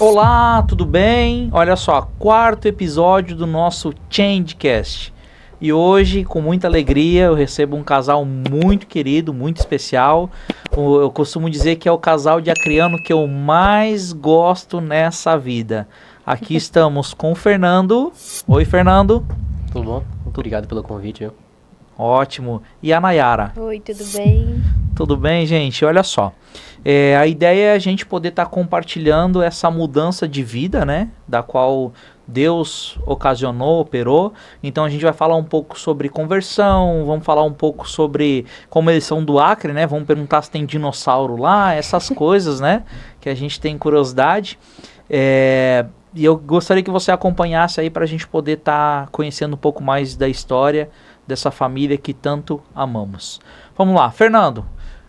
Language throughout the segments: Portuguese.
Olá, tudo bem? Olha só, quarto episódio do nosso Changecast. E hoje, com muita alegria, eu recebo um casal muito querido, muito especial. Eu costumo dizer que é o casal de acriano que eu mais gosto nessa vida. Aqui estamos com o Fernando. Oi, Fernando. Tudo bom? Obrigado pelo convite, viu? Ótimo. E a Nayara. Oi, tudo bem? Tudo bem, gente? Olha só. A ideia é a gente poder estar compartilhando essa mudança de vida, né? Da qual Deus ocasionou, operou. Então a gente vai falar um pouco sobre conversão, vamos falar um pouco sobre como eles são do Acre, né? Vamos perguntar se tem dinossauro lá, essas coisas, né? Que a gente tem curiosidade. E eu gostaria que você acompanhasse aí para a gente poder estar conhecendo um pouco mais da história dessa família que tanto amamos. Vamos lá, Fernando.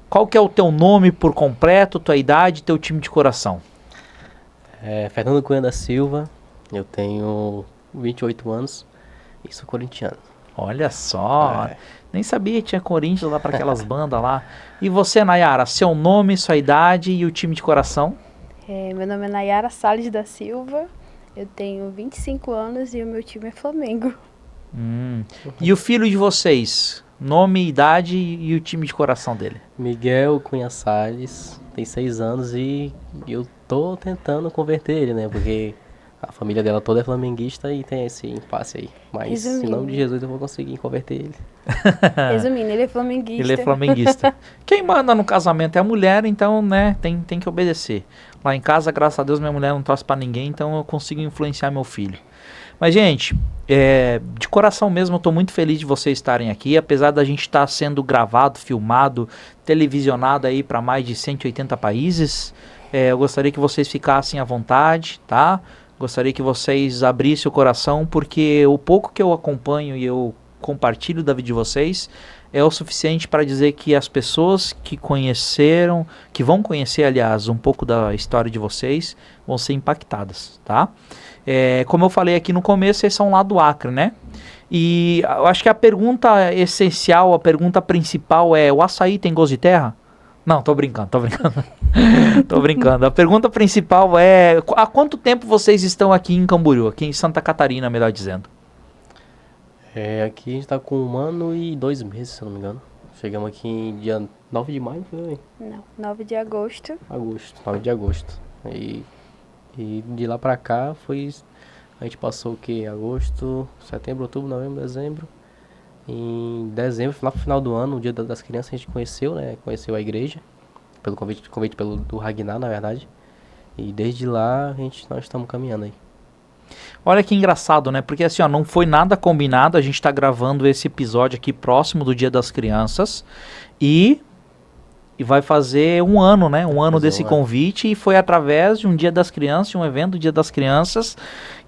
Qual que é o teu nome por completo, tua idade, teu time de coração? Fernando Cunha da Silva, eu tenho 28 anos e sou corintiano. Olha só, nem sabia que tinha Corinthians lá para aquelas bandas lá. E você, Nayara, seu nome, sua idade e o time de coração? Meu nome é Nayara Salles da Silva, eu tenho 25 anos e o meu time é Flamengo. E o filho de vocês? Nome, idade e o time de coração dele? Miguel Cunha Salles, tem 6 anos e eu tô tentando converter ele, né? Porque a família dela toda é flamenguista e tem esse impasse aí. Mas em nome de Jesus eu vou conseguir converter ele. Resumindo, ele é flamenguista. Ele é flamenguista. Quem manda no casamento é a mulher, então, né, tem que obedecer. Lá em casa, graças a Deus, minha mulher não torce pra ninguém, então eu consigo influenciar meu filho. Mas, gente, de coração mesmo, eu tô muito feliz de vocês estarem aqui, apesar da gente estar sendo gravado, filmado, televisionado aí para mais de 180 países. Eu gostaria que vocês ficassem à vontade, tá? Gostaria que vocês abrissem o coração, porque o pouco que eu acompanho e eu compartilho da vida de vocês é o suficiente para dizer que as pessoas que conheceram, que vão conhecer, aliás, um pouco da história de vocês, vão ser impactadas, tá? Como eu falei aqui no começo, esse é um lado Acre, né? E eu acho que a pergunta essencial, a pergunta principal é: o açaí tem gosto de terra? Não, tô brincando. Tô brincando. A pergunta principal é: há quanto tempo vocês estão aqui em Camboriú, aqui em Santa Catarina, melhor dizendo? Aqui a gente tá com 1 ano e 2 meses, se eu não me engano. Chegamos aqui em dia 9 de maio, foi? Não, 9 de agosto. 9 de agosto. E de lá pra cá a gente passou o que? Agosto, setembro, outubro, novembro, dezembro. Em dezembro, lá pro final do ano, no dia das crianças, a gente conheceu, né? Conheceu a igreja, pelo convite do Ragnar, na verdade. E desde lá nós estamos caminhando aí. Olha que engraçado, né? Porque assim, ó, não foi nada combinado, a gente tá gravando esse episódio aqui próximo do Dia das Crianças e vai fazer 1 ano, né? 1 ano desse convite, e foi através de um Dia das Crianças, de um evento do Dia das Crianças,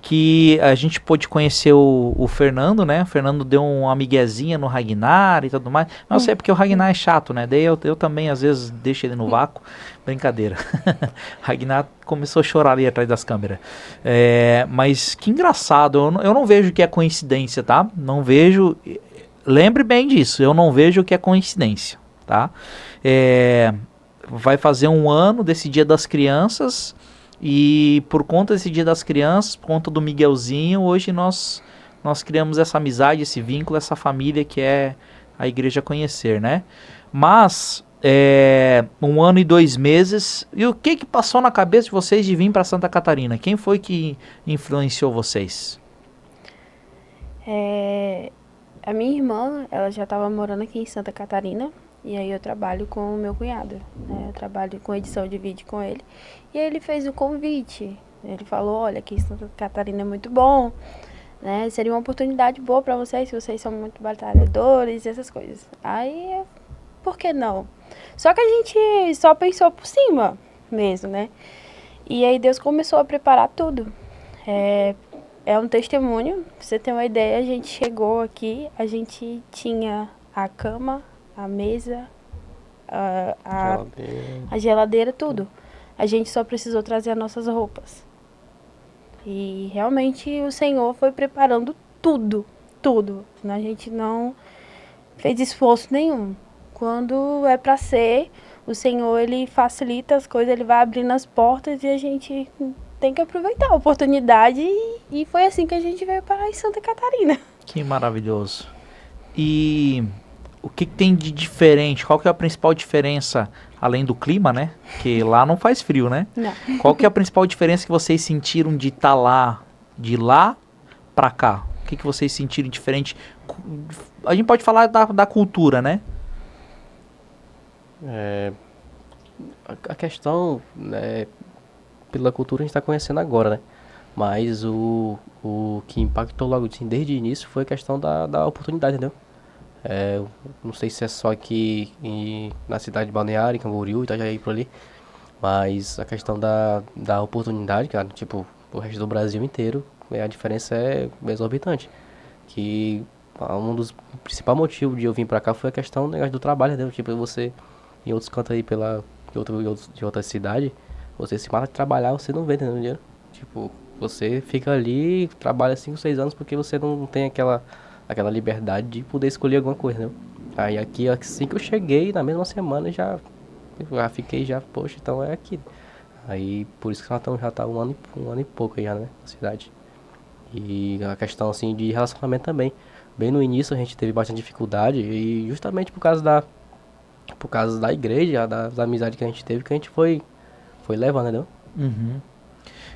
que a gente pôde conhecer o Fernando, né? O Fernando deu uma miguezinha no Ragnar e tudo mais. Não sei, porque o Ragnar é chato, né? Daí eu também, às vezes, deixo ele no vácuo. Brincadeira. Ragnar começou a chorar ali atrás das câmeras. Mas que engraçado. Eu não vejo que é coincidência, tá? Não vejo... Lembre bem disso. Eu não vejo que é coincidência, tá? Vai fazer 1 ano desse Dia das Crianças, e por conta desse Dia das Crianças, por conta do Miguelzinho, hoje nós criamos essa amizade, esse vínculo, essa família que é a Igreja Conhecer, né? Mas 1 ano e 2 meses, e o que passou na cabeça de vocês de vir para Santa Catarina? Quem foi que influenciou vocês? A minha irmã, ela já estava morando aqui em Santa Catarina. E aí eu trabalho com o meu cunhado, né? Eu trabalho com edição de vídeo com ele. E aí ele fez o convite. Ele falou: olha, aqui em Santa Catarina é muito bom, né? Seria uma oportunidade boa para vocês, se vocês são muito batalhadores e essas coisas. Aí, por que não? Só que a gente só pensou por cima mesmo, né? E aí Deus começou a preparar tudo. É um testemunho, pra você ter uma ideia, a gente chegou aqui, a gente tinha a cama, a mesa, a geladeira, tudo. A gente só precisou trazer as nossas roupas. E realmente o Senhor foi preparando tudo. A gente não fez esforço nenhum. Quando é para ser, o Senhor, ele facilita as coisas, ele vai abrindo as portas e a gente tem que aproveitar a oportunidade e foi assim que a gente veio parar em Santa Catarina. Que maravilhoso. E o que tem de diferente? Qual que é a principal diferença, além do clima, né? Que lá não faz frio, né? Não. Qual que é a principal diferença que vocês sentiram de estar lá, de lá pra cá? O que vocês sentiram diferente? A gente pode falar da cultura, né? A questão, né, pela cultura a gente está conhecendo agora, né? Mas o que impactou logo assim, desde o início foi a questão da oportunidade, entendeu? Eu não sei se é só aqui na cidade de Balneário, em Camboriú, Itajaí, por ali. Mas a questão da oportunidade, cara, tipo, o resto do Brasil inteiro, a diferença é exorbitante. Que um dos principais motivos de eu vir pra cá foi a questão do negócio do trabalho, entendeu? Tipo, você, em outros cantos aí de outra cidade, você se mata de trabalhar, você não vê, entendeu? Dinheiro. Tipo, você fica ali, trabalha 5, 6 anos porque você não tem aquela liberdade de poder escolher alguma coisa, entendeu? Aí aqui, assim que eu cheguei, na mesma semana, já fiquei, poxa, então é aqui. Aí, por isso que já tá um ano e pouco aí já, né, na cidade. E a questão, assim, de relacionamento também. Bem no início a gente teve bastante dificuldade e justamente por causa da igreja, das amizades que a gente teve, que a gente foi levando, entendeu? Uhum.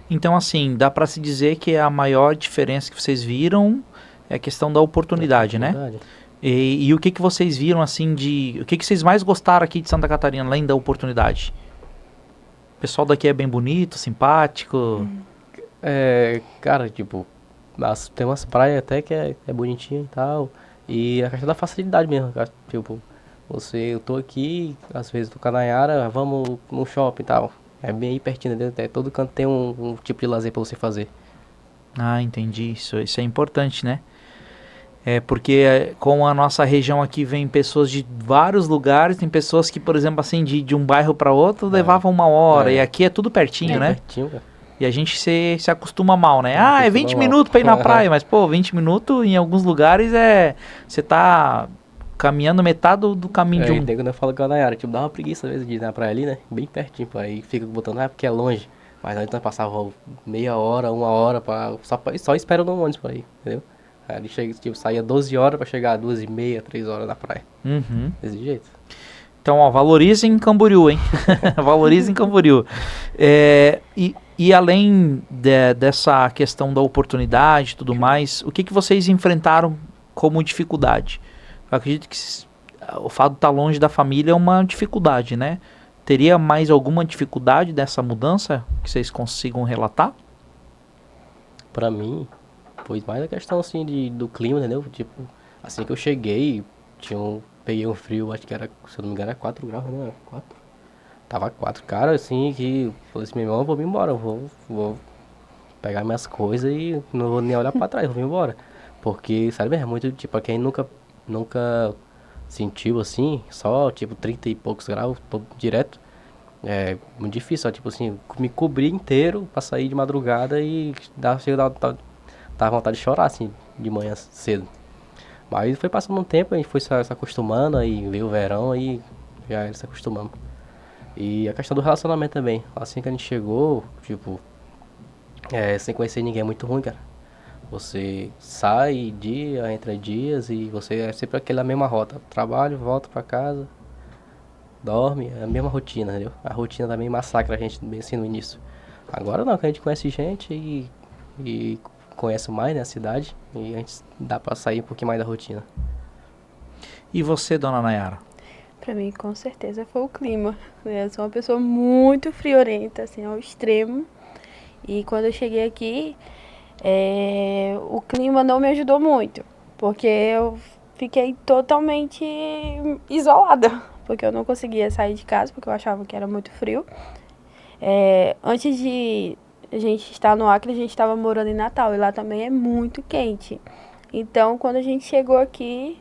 Então, assim, dá pra se dizer que a maior diferença que vocês viram é a questão da oportunidade, né? E o que vocês viram, assim, o que vocês mais gostaram aqui de Santa Catarina, além da oportunidade? O pessoal daqui é bem bonito, simpático. Cara, tipo, tem umas praias até que é bonitinha e tal. E a questão da facilidade mesmo, cara. Tipo, eu tô aqui, às vezes tô com a Nayara, vamos no shopping e tal. É bem aí pertinho, né? Todo canto tem um tipo de lazer pra você fazer. Ah, entendi. Isso é importante, né? Porque com a nossa região aqui vem pessoas de vários lugares, tem pessoas que, por exemplo, assim, de um bairro para outro levavam 1 hora, e aqui é tudo pertinho, né? Pertinho, cara. E a gente se acostuma mal, né? É 20 mal. minutos pra ir na praia, mas, pô, 20 minutos em alguns lugares você tá caminhando metade do caminho de um... Quando eu falo com a Nayara, tipo, dá uma preguiça às vezes de ir na praia ali, né? Bem pertinho, pô. Aí fica botando, porque é longe. Mas antes nós passava meia hora, 1 hora, só esperando no ônibus pra ir, entendeu? Aí ele chega, tipo, saía 12 horas pra chegar às 2h30, 3 horas na praia. Uhum. Desse jeito. Então, ó, valorizem Camboriú, hein? Valorizem Camboriú. E além dessa questão da oportunidade e tudo mais, o que vocês enfrentaram como dificuldade? Eu acredito que o fato de estar longe da família é uma dificuldade, né? Teria mais alguma dificuldade dessa mudança que vocês consigam relatar? Pra mim, foi mais a questão, assim, do clima, entendeu? Tipo, assim que eu cheguei, peguei um frio, acho que era, se eu não me engano, era 4 graus, né? 4. Tava 4, cara, assim, que falei assim, meu irmão, eu vou me embora, eu vou pegar minhas coisas e não vou nem olhar pra trás, eu vou me embora. Porque, sabe, é muito, tipo, pra quem nunca sentiu, assim, só, tipo, 30 e poucos graus, direto, é muito difícil, ó, tipo assim, me cobrir inteiro pra sair de madrugada e dá vontade de chorar, assim, de manhã cedo. Mas foi passando um tempo, a gente foi se acostumando, aí veio o verão, aí já se acostumamos. E a questão do relacionamento também. Assim que a gente chegou, tipo, sem conhecer ninguém é muito ruim, cara. Você sai dia, entra dias e você é sempre aquela mesma rota. Trabalho, volta pra casa, dorme, é a mesma rotina, entendeu? A rotina também massacra a gente bem assim no início. Agora não, que a gente conhece gente e conhece mais, né, a cidade, e a gente dá pra sair um pouquinho mais da rotina. E você, dona Nayara? Pra mim, com certeza, foi o clima. Eu sou uma pessoa muito friorenta, assim, ao extremo. E quando eu cheguei aqui, o clima não me ajudou muito. Porque eu fiquei totalmente isolada. Porque eu não conseguia sair de casa, porque eu achava que era muito frio. Antes de a gente estar no Acre, a gente estava morando em Natal. E lá também é muito quente. Então, quando a gente chegou aqui,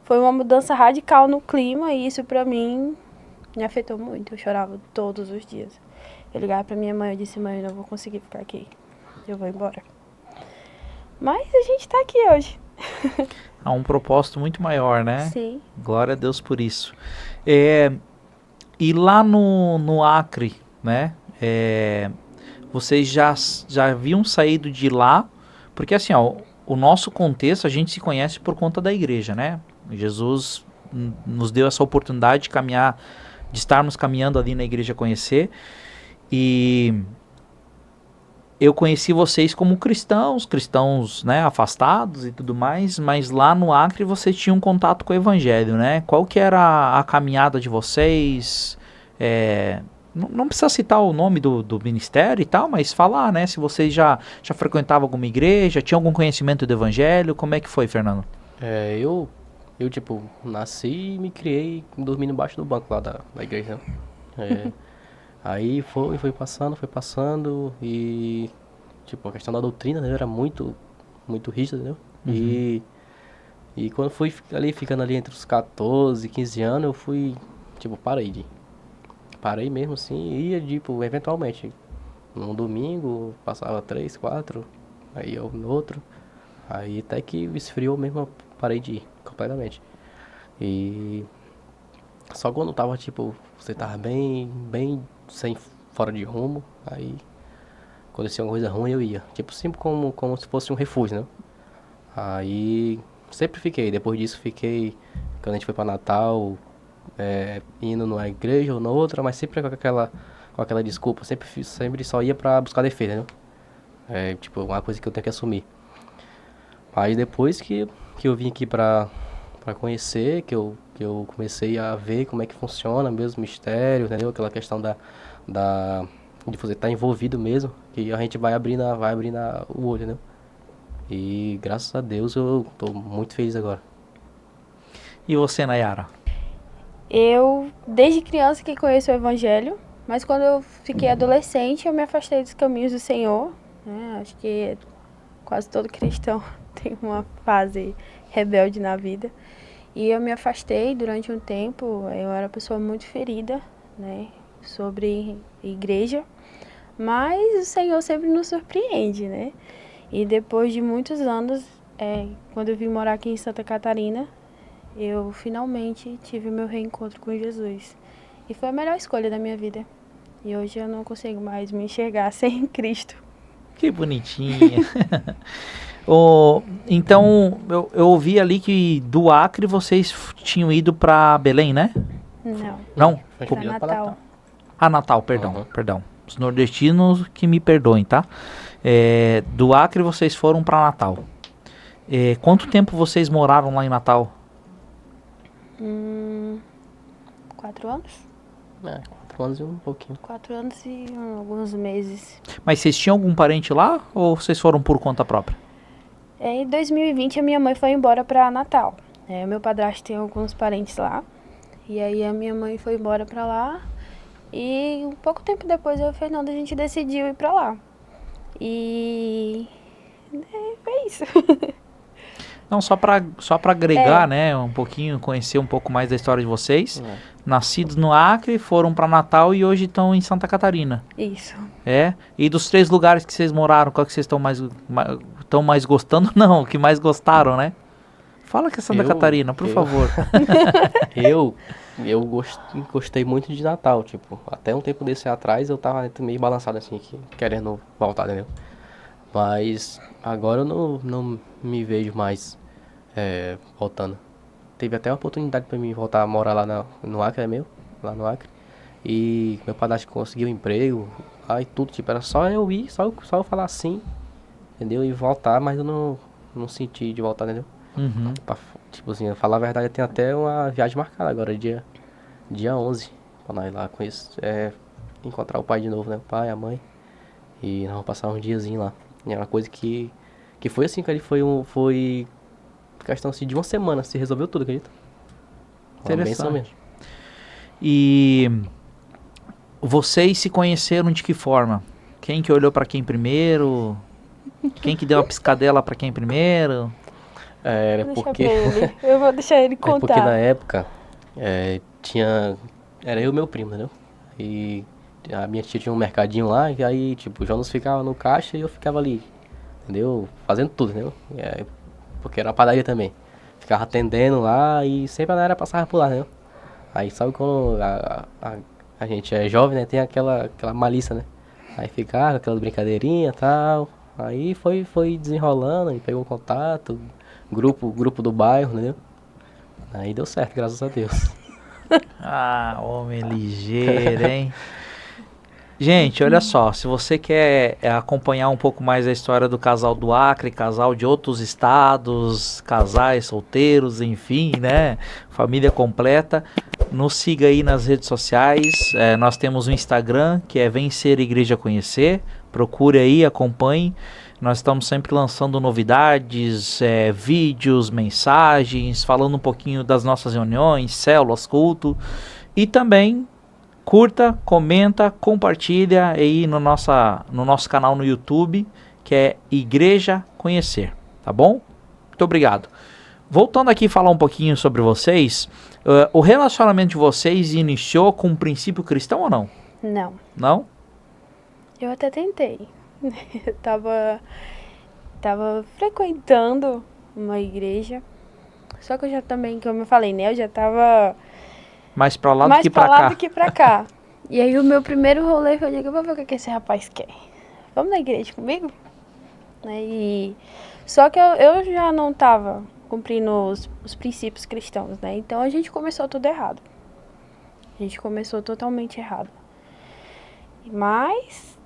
foi uma mudança radical no clima e isso pra mim me afetou muito. Eu chorava todos os dias. Eu ligava pra minha mãe e disse, mãe, eu não vou conseguir ficar aqui. Eu vou embora. Mas a gente tá aqui hoje. Há um propósito muito maior, né? Sim. Glória a Deus por isso. E lá no Acre, né? vocês já haviam saído de lá, porque assim, ó, o nosso contexto, a gente se conhece por conta da igreja, né? Jesus nos deu essa oportunidade de caminhar, de estarmos caminhando ali na igreja conhecer, e eu conheci vocês como cristãos, né, afastados e tudo mais, mas lá no Acre vocês tinham contato com o evangelho, né? Qual que era a caminhada de vocês? Não precisa citar o nome do ministério e tal, mas falar, né? Se vocês já frequentavam alguma igreja, tinha algum conhecimento do evangelho, como é que foi, Fernando? Eu tipo, nasci e me criei dormindo embaixo do banco lá da igreja, né? Aí foi passando e, tipo, a questão da doutrina, né, era muito rígida, entendeu? E quando fui ficando ali entre os 14 e 15 anos, eu fui, tipo, parei mesmo assim, e ia, tipo, eventualmente, num domingo, passava 3, 4, aí eu no outro, aí até que esfriou mesmo, eu parei de ir completamente. E só quando tava, tipo, você tava bem sem, fora de rumo, aí acontecia alguma coisa ruim eu ia. Tipo, sempre como se fosse um refúgio, né? Aí sempre fiquei, depois disso fiquei, quando a gente foi pra Natal, indo numa igreja ou na outra, mas sempre com aquela desculpa, sempre só ia pra buscar defesa, né? Tipo, uma coisa que eu tenho que assumir. Aí depois que eu vim aqui pra conhecer, que eu comecei a ver como é que funciona mesmo o mistério, entendeu? Aquela questão de você estar envolvido mesmo, que a gente vai abrindo o olho, né? E graças a Deus eu tô muito feliz agora. E você, Nayara? Eu, desde criança que conheço o Evangelho, mas quando eu fiquei adolescente, eu me afastei dos caminhos do Senhor, né? Acho que quase todo cristão tem uma fase rebelde na vida. E eu me afastei durante um tempo, eu era uma pessoa muito ferida, né, sobre igreja, mas o Senhor sempre nos surpreende, né? E depois de muitos anos, quando eu vim morar aqui em Santa Catarina, eu finalmente tive meu reencontro com Jesus. E foi a melhor escolha da minha vida. E hoje eu não consigo mais me enxergar sem Cristo. Que bonitinha. Então, eu ouvi ali que do Acre vocês tinham ido pra Belém, né? Não, Não? pra Natal. Natal, perdão. Os nordestinos que me perdoem, tá? Do Acre vocês foram pra Natal. Quanto tempo vocês moraram lá em Natal? 4 anos? 4 anos e um pouquinho. 4 anos e alguns meses. Mas vocês tinham algum parente lá ou vocês foram por conta própria? Em 2020 a minha mãe foi embora pra Natal. Meu padrasto tem alguns parentes lá. E aí a minha mãe foi embora pra lá. E um pouco tempo depois eu e o Fernando a gente decidiu ir pra lá. E foi isso. Não, só pra agregar, né, um pouquinho, conhecer um pouco mais da história de vocês. Nascidos no Acre, foram pra Natal e hoje estão em Santa Catarina. Isso. E dos 3 lugares que vocês moraram, qual que vocês estão mais gostando? Não, o que mais gostaram, né? Fala que é Santa Catarina, por favor. Eu gostei muito de Natal, tipo, até um tempo desse atrás eu tava meio balançado assim, querendo voltar, entendeu? Mas agora eu não me vejo mais voltando. Teve até uma oportunidade pra mim voltar a morar lá no Acre, lá no Acre. E meu padrasto conseguiu um emprego, aí tudo, tipo, era só eu ir, só eu falar sim, entendeu? E voltar, mas eu não senti de voltar, entendeu? Tipo assim, falar a verdade, eu tenho até uma viagem marcada agora, dia 11, pra nós ir lá encontrar o pai de novo, né? O pai, a mãe. E nós vamos passar um diazinho lá. E é uma coisa que foi assim, que ele foi questão assim, de uma semana, se resolveu tudo, acredita? Interessante. E vocês se conheceram de que forma? Quem que olhou pra quem primeiro? Quem que deu a piscadela pra quem primeiro? Eu vou deixar ele contar. Porque na época era eu e meu primo, entendeu? E a minha tia tinha um mercadinho lá, e aí, tipo, o Jonas ficava no caixa e eu ficava ali, entendeu? Fazendo tudo, entendeu? Porque era uma padaria também. Ficava atendendo lá e sempre a galera passava por lá, entendeu? Aí sabe quando a gente é jovem, né? Tem aquela malícia, né? Aí ficava aquela brincadeirinha e tal. Aí foi desenrolando, aí pegou um contato, grupo do bairro, entendeu? Aí deu certo, graças a Deus. Ah, homem ligeiro, hein? Gente, olha só, se você quer acompanhar um pouco mais a história do casal do Acre, casal de outros estados, casais solteiros, enfim, né? Família completa, nos siga aí nas redes sociais. Nós temos um Instagram que é Vencer Igreja Conhecer. Procure aí, acompanhe. Nós estamos sempre lançando novidades, vídeos, mensagens, falando um pouquinho das nossas reuniões, células, culto. E também curta, comenta, compartilha aí no nosso canal no YouTube, que é Igreja Conhecer, tá bom? Muito obrigado. Voltando aqui a falar um pouquinho sobre vocês, o relacionamento de vocês iniciou com um princípio cristão ou não? Não. Não? Eu até tentei. Eu tava frequentando uma igreja. Só que eu já também, como eu falei, né? Eu já tava Mais pra lá do mais que pra pra lá cá. do que pra cá. E aí o meu primeiro rolê foi, eu vou ver o que esse rapaz quer. Vamos na igreja comigo? Só que eu já não tava cumprindo os princípios cristãos, né? Então a gente começou tudo errado. A gente começou totalmente errado. Mas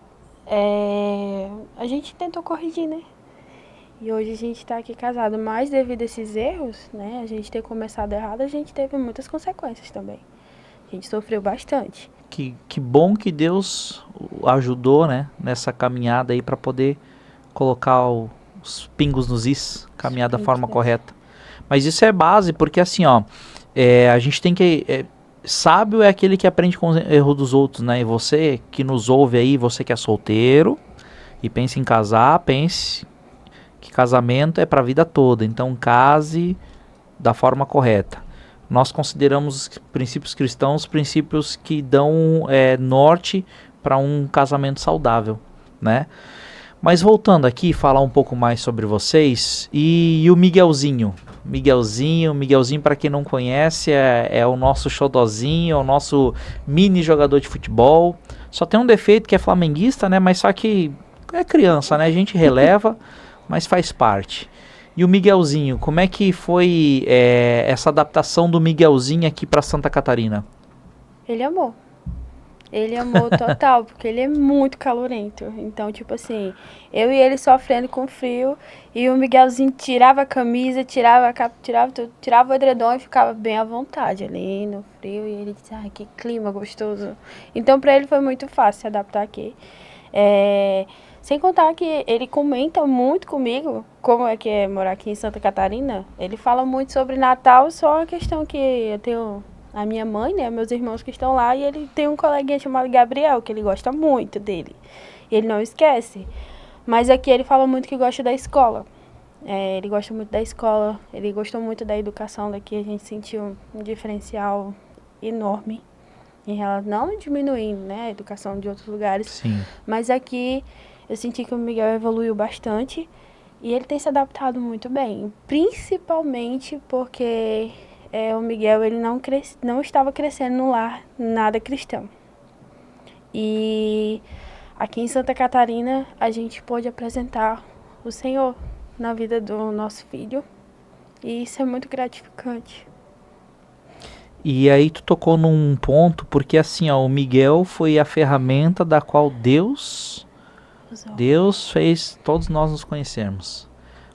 a gente tentou corrigir, né? E hoje a gente tá aqui casado. Mas devido a esses erros, né? A gente ter começado errado, a gente teve muitas consequências também. A gente sofreu bastante. Que bom que Deus o ajudou, né? Nessa caminhada aí pra poder colocar os pingos nos is, caminhar da forma correta. Mas isso é base, porque assim, ó, a gente tem que... sábio é aquele que aprende com o erro dos outros, né? E você que nos ouve aí, você que é solteiro e pensa em casar, pense que casamento é pra vida toda. Então case da forma correta. Nós consideramos os princípios cristãos princípios que dão norte para um casamento saudável, né? Mas voltando aqui, falar um pouco mais sobre vocês e o Miguelzinho. Miguelzinho, para quem não conhece, é o nosso xodozinho, é o nosso mini jogador de futebol. Só tem um defeito que é flamenguista, né? Mas só que é criança, né? A gente releva, mas faz parte. E o Miguelzinho, como é que foi essa adaptação do Miguelzinho aqui para Santa Catarina? Ele amou. Ele amou total, porque ele é muito calorento. Então, tipo assim, eu e ele sofrendo com frio, e o Miguelzinho tirava a camisa, tirava a capa, tirava o edredom e ficava bem à vontade ali no frio. E ele dizia, ai, que clima gostoso. Então, pra ele foi muito fácil se adaptar aqui. Sem contar que ele comenta muito comigo como é que é morar aqui em Santa Catarina. Ele fala muito sobre Natal, só a questão que eu tenho a minha mãe, né, meus irmãos que estão lá, e ele tem um coleguinha chamado Gabriel, que ele gosta muito dele. E ele não esquece. Mas aqui ele fala muito que gosta da escola. Ele gosta muito da escola, ele gostou muito da educação daqui. A gente sentiu um diferencial enorme. Em relação, não diminuindo, né, a educação de outros lugares. Sim. Mas aqui eu senti que o Miguel evoluiu bastante e ele tem se adaptado muito bem. Principalmente porque o Miguel ele não estava crescendo no lar nada cristão. E aqui em Santa Catarina a gente pôde apresentar o Senhor na vida do nosso filho. E isso é muito gratificante. E aí tu tocou num ponto, porque assim, ó, o Miguel foi a ferramenta da qual Deus fez todos nós nos conhecermos.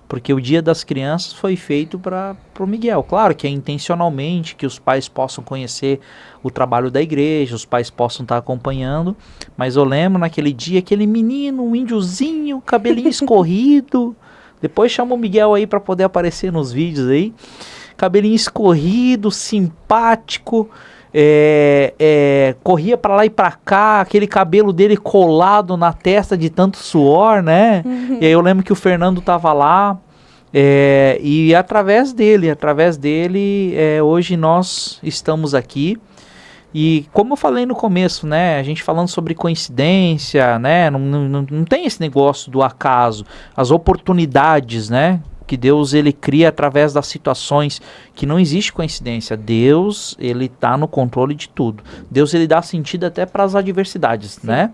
Porque o Dia das Crianças foi feito para o Miguel. Claro que é intencionalmente que os pais possam conhecer o trabalho da igreja, os pais possam estar acompanhando. Mas eu lembro naquele dia, aquele menino, um índiozinho, cabelinho escorrido. Depois chama o Miguel aí para poder aparecer nos vídeos aí. Cabelinho escorrido, simpático. Corria para lá e para cá, aquele cabelo dele colado na testa de tanto suor, né? E aí eu lembro que o Fernando tava lá, e através dele, hoje nós estamos aqui. E como eu falei no começo, né, a gente falando sobre coincidência, né, não tem esse negócio do acaso, as oportunidades, né, que Deus ele cria através das situações, que não existe coincidência. Deus ele tá no controle de tudo. Deus ele dá sentido até para as adversidades, né?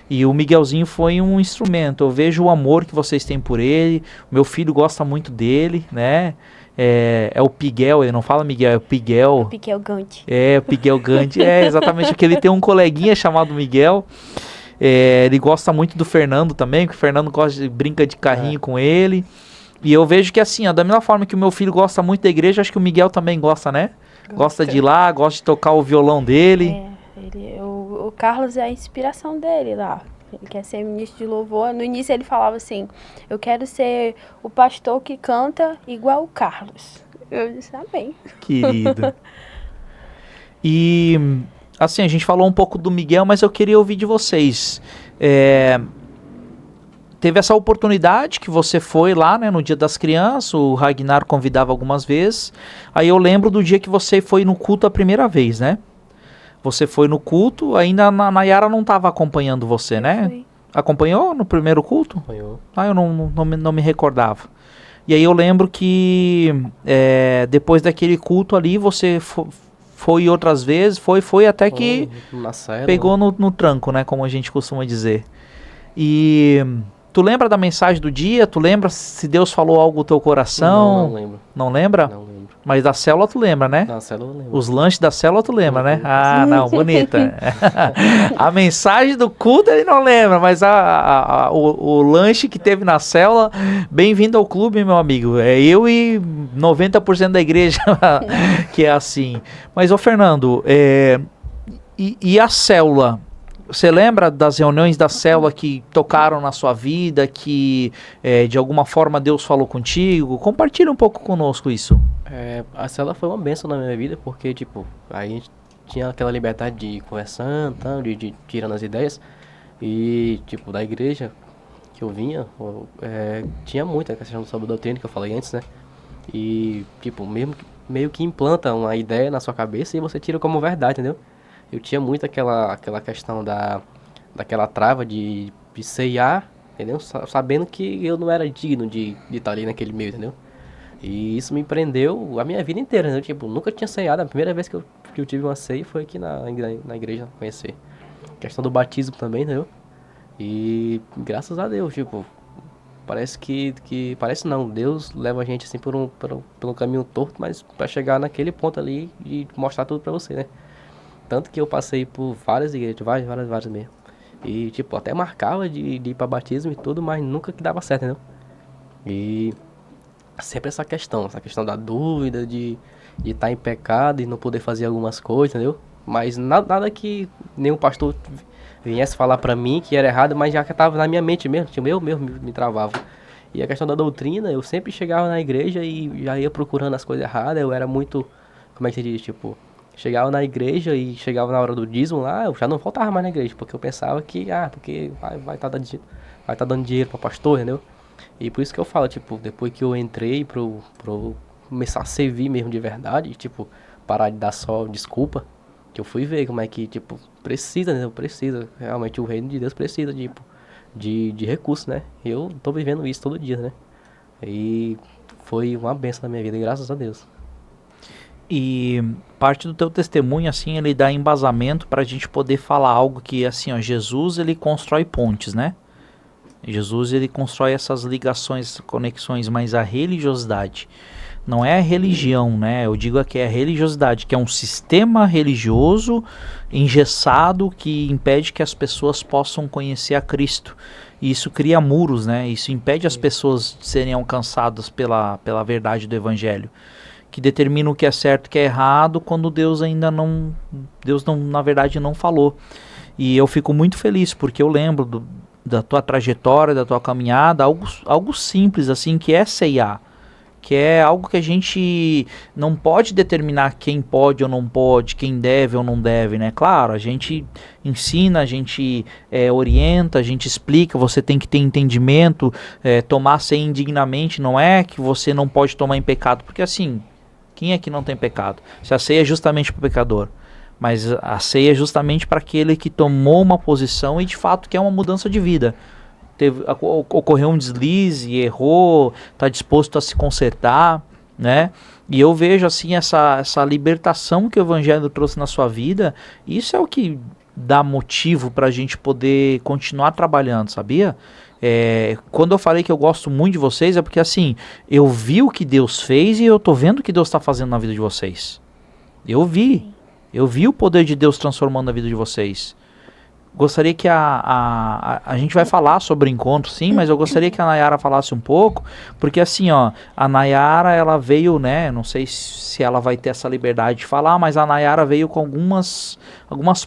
E o Miguelzinho foi um instrumento. Eu vejo o amor que vocês têm por ele. O meu filho gosta muito dele, né? É o Piguel, ele não fala Miguel, é o Piguel. O Piguel Gandhi. É, o Piguel Gandhi. É, exatamente, porque ele tem um coleguinha chamado Miguel. Ele gosta muito do Fernando também, porque o Fernando brinca de carrinho com ele. E eu vejo que assim, ó, da mesma forma que o meu filho gosta muito da igreja, acho que o Miguel também gosta, né? Gosta de ir lá, gosta de tocar o violão dele. O Carlos é a inspiração dele lá. Ele quer ser ministro de louvor. No início ele falava assim, eu quero ser o pastor que canta igual o Carlos. Eu disse, bem. Querido. E, assim, a gente falou um pouco do Miguel, mas eu queria ouvir de vocês. Teve essa oportunidade que você foi lá, né, no Dia das Crianças, o Ragnar convidava algumas vezes. Aí eu lembro do dia que você foi no culto a primeira vez, né? Você foi no culto, ainda a Nayara não estava acompanhando você, né? Fui. Acompanhou no primeiro culto? Acompanhou. Eu não me recordava. E aí eu lembro que depois daquele culto ali, você foi outras vezes, foi até que Na cela, pegou no tranco, né? Como a gente costuma dizer. E tu lembra da mensagem do dia? Tu lembra se Deus falou algo no teu coração? Não lembro. Não lembra? Não lembro. Mas da célula tu lembra, né? Na célula eu lembro. Os lanches da célula tu lembra, né? Ah, não, bonita. A mensagem do culto ele não lembra, mas o lanche que teve na célula, bem-vindo ao clube, meu amigo. É eu e 90% da igreja que é assim. Mas, ô Fernando, e a célula? Você lembra das reuniões da célula que tocaram na sua vida, que de alguma forma Deus falou contigo? Compartilha um pouco conosco isso. A célula foi uma bênção na minha vida, porque, tipo, aí a gente tinha aquela liberdade de ir conversando, de tirando as ideias. E, tipo, da igreja que eu vinha, tinha muita questão sobre a doutrina que eu falei antes, né? E, tipo, meio que implanta uma ideia na sua cabeça e você tira como verdade, entendeu? Eu tinha muito aquela questão daquela trava de ceiar, entendeu? Sabendo que eu não era digno de estar ali naquele meio, entendeu? E isso me prendeu a minha vida inteira, né? Tipo, nunca tinha ceiado. A primeira vez que eu tive uma ceia foi aqui na igreja conhecer. Questão do batismo também, entendeu? E graças a Deus, tipo, parece que parece não, Deus leva a gente assim por um caminho torto, mas pra chegar naquele ponto ali e mostrar tudo pra você, né? Tanto que eu passei por várias igrejas, várias mesmo. E, tipo, até marcava de ir pra batismo e tudo, mas nunca que dava certo, entendeu? E sempre essa questão da dúvida, de estar em pecado e não poder fazer algumas coisas, entendeu? Mas nada que nenhum pastor viesse falar pra mim que era errado, mas já que estava na minha mente mesmo, tipo, eu mesmo me travava. E a questão da doutrina, eu sempre chegava na igreja e já ia procurando as coisas erradas, eu era muito, como é que se diz, tipo, chegava na igreja e chegava na hora do dízimo lá, eu já não voltava mais na igreja, porque eu pensava que, porque vai tá dando dinheiro pra pastor, entendeu? E por isso que eu falo, tipo, depois que eu entrei pro começar a servir mesmo de verdade, tipo, parar de dar só desculpa, que eu fui ver como é que, tipo, precisa, né? Precisa, realmente o reino de Deus precisa, tipo, de recursos, né? E eu tô vivendo isso todo dia, né? E foi uma bênção na minha vida, graças a Deus. E parte do teu testemunho, assim, ele dá embasamento pra gente poder falar algo que, assim, ó, Jesus, ele constrói pontes, né? Jesus, ele constrói essas ligações, conexões, mas a religiosidade não é a religião, né? Eu digo aqui é a religiosidade, que é um sistema religioso engessado que impede que as pessoas possam conhecer a Cristo. E isso cria muros, né? Isso impede as pessoas de serem alcançadas pela verdade do Evangelho, que determina o que é certo e o que é errado, quando Deus na verdade não falou. E eu fico muito feliz, porque eu lembro da tua trajetória, da tua caminhada, algo simples assim, que é ceiar, que é algo que a gente não pode determinar quem pode ou não pode, quem deve ou não deve, né? Claro, a gente ensina, a gente orienta, a gente explica, você tem que ter entendimento, tomar ceia indignamente, não é que você não pode tomar em pecado, porque assim, quem é que não tem pecado? Se a ceia é justamente para o pecador, mas a ceia é justamente para aquele que tomou uma posição e de fato quer uma mudança de vida. ocorreu um deslize, errou, está disposto a se consertar, né? E eu vejo assim essa libertação que o evangelho trouxe na sua vida. Isso é o que dá motivo para a gente poder continuar trabalhando, sabia? Quando eu falei que eu gosto muito de vocês, é porque assim, eu vi o que Deus fez e eu tô vendo o que Deus está fazendo na vida de vocês. Eu vi o poder de Deus transformando a vida de vocês. Gostaria que a gente vai falar sobre o encontro, sim, mas eu gostaria que a Nayara falasse um pouco, porque assim, ó, a Nayara, ela veio, né, não sei se ela vai ter essa liberdade de falar, mas a Nayara veio com algumas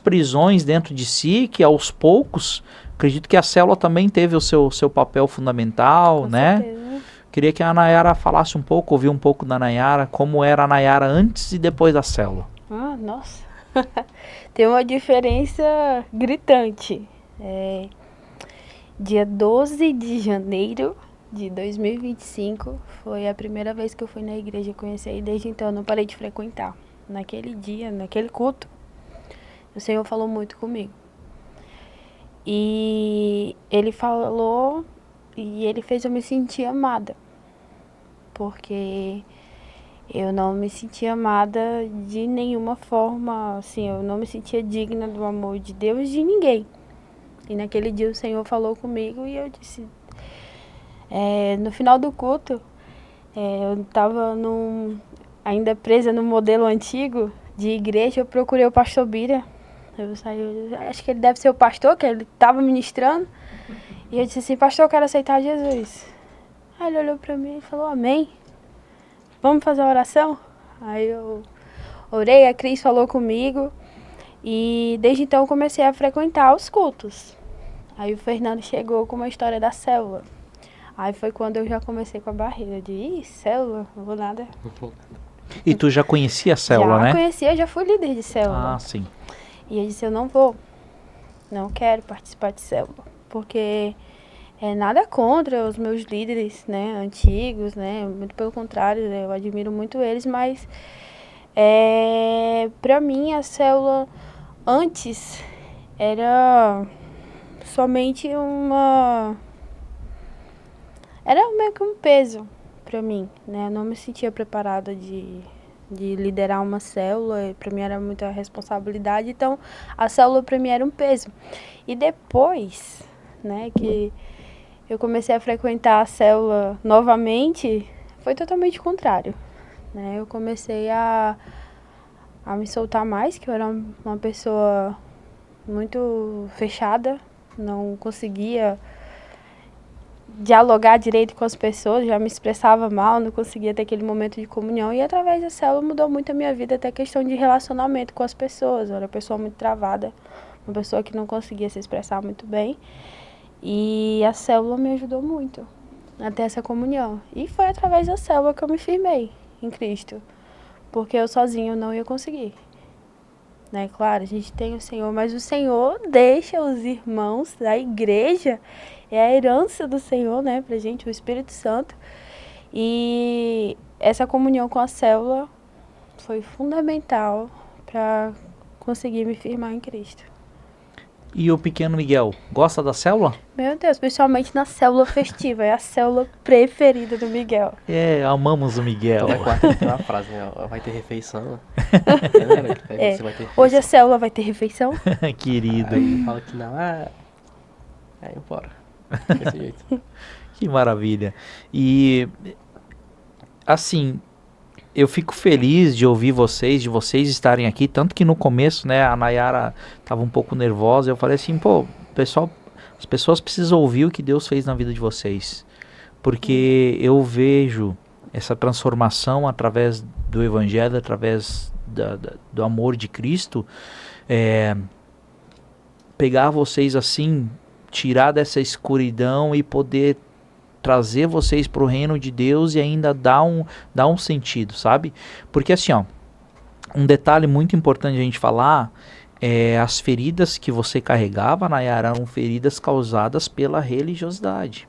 prisões dentro de si, que aos poucos, acredito que a célula também teve o seu papel fundamental, Com né? certeza. Queria que a Nayara falasse um pouco, ouvir um pouco da Nayara, como era a Nayara antes e depois da célula. Ah, nossa. Tem uma diferença gritante. Dia 12 de janeiro de 2025 foi a primeira vez que eu fui na igreja conhecer, e desde então eu não parei de frequentar. Naquele dia, naquele culto, o Senhor falou muito comigo. E Ele falou e Ele fez eu me sentir amada. Porque eu não me sentia amada de nenhuma forma, assim, eu não me sentia digna do amor de Deus de ninguém. E naquele dia o Senhor falou comigo e eu disse, no final do culto, eu estava ainda presa no modelo antigo de igreja, eu procurei o pastor Bira. Acho que ele deve ser o pastor, que ele estava ministrando. E eu disse assim, pastor, eu quero aceitar Jesus. Aí ele olhou para mim e falou, amém. Vamos fazer a oração? Aí eu orei, a Cris falou comigo e desde então eu comecei a frequentar os cultos. Aí o Fernando chegou com uma história da célula. Aí foi quando eu já comecei com a barreira de, célula, não vou nada. E tu já conhecia a célula, né? Já conhecia, já fui líder de célula. Ah, sim. E eu disse, eu não quero participar de célula, porque nada contra os meus líderes, né, antigos, né, muito pelo contrário, eu admiro muito eles, mas para mim a célula antes era somente era meio que um peso para mim, né, eu não me sentia preparada de liderar uma célula, para mim era muita responsabilidade, então a célula para mim era um peso. E depois, né, que eu comecei a frequentar a célula novamente, foi totalmente contrário, né? Eu comecei a me soltar mais, que eu era uma pessoa muito fechada, não conseguia dialogar direito com as pessoas, já me expressava mal, não conseguia ter aquele momento de comunhão, e através da célula mudou muito a minha vida, até questão de relacionamento com as pessoas. Eu era uma pessoa muito travada, uma pessoa que não conseguia se expressar muito bem. E a célula me ajudou muito a ter essa comunhão. E foi através da célula que eu me firmei em Cristo. Porque eu sozinho não ia conseguir. Né? Claro, a gente tem o Senhor, mas o Senhor deixa os irmãos da igreja. É a herança do Senhor, né, pra gente, o Espírito Santo. E essa comunhão com a célula foi fundamental para conseguir me firmar em Cristo. E o pequeno Miguel, gosta da célula? Meu Deus, principalmente na célula festiva, é a célula preferida do Miguel. Amamos o Miguel. Na quarta tem uma frase, né? Vai ter refeição. Você vai ter refeição. Hoje a célula vai ter refeição? Querido. Aí fala que não, aí embora. Desse jeito. Que maravilha. E, assim, eu fico feliz de ouvir de vocês estarem aqui, tanto que no começo, né, a Nayara estava um pouco nervosa, eu falei assim, as pessoas precisam ouvir o que Deus fez na vida de vocês, porque eu vejo essa transformação através do Evangelho, através do amor de Cristo, pegar vocês assim, tirar dessa escuridão e poder trazer vocês para o reino de Deus e ainda dar um sentido, sabe? Porque assim, ó, um detalhe muito importante a gente falar as feridas que você carregava, Nayara, eram feridas causadas pela religiosidade.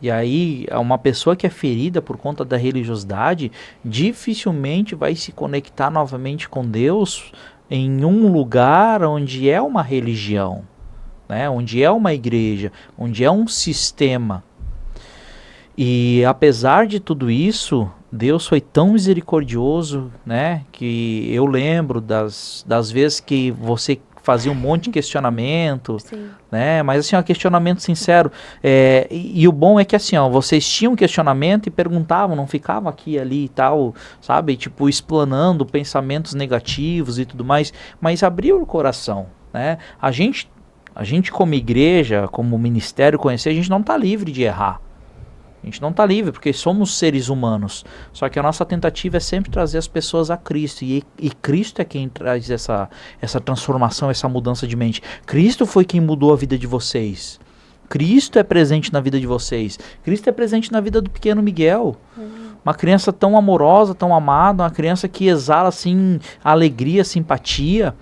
E aí, uma pessoa que é ferida por conta da religiosidade dificilmente vai se conectar novamente com Deus em um lugar onde é uma religião. né? Onde é uma igreja, onde é um sistema. E apesar de tudo isso, Deus foi tão misericordioso, né? Que eu lembro das vezes que você fazia um monte de questionamento, Sim. né? Mas assim, um questionamento sincero. E o bom é que assim, ó, vocês tinham questionamento e perguntavam, não ficavam aqui, ali e tal, sabe? Tipo, explanando pensamentos negativos e tudo mais, mas abriu o coração, né? A gente como igreja, como ministério conhecer, a gente não está livre de errar. A gente não está livre, porque somos seres humanos. Só que a nossa tentativa é sempre trazer as pessoas a Cristo. E Cristo é quem traz essa transformação, essa mudança de mente. Cristo foi quem mudou a vida de vocês. Cristo é presente na vida de vocês. Cristo é presente na vida do pequeno Miguel. Uma criança tão amorosa, tão amada, uma criança que exala assim alegria, simpatia.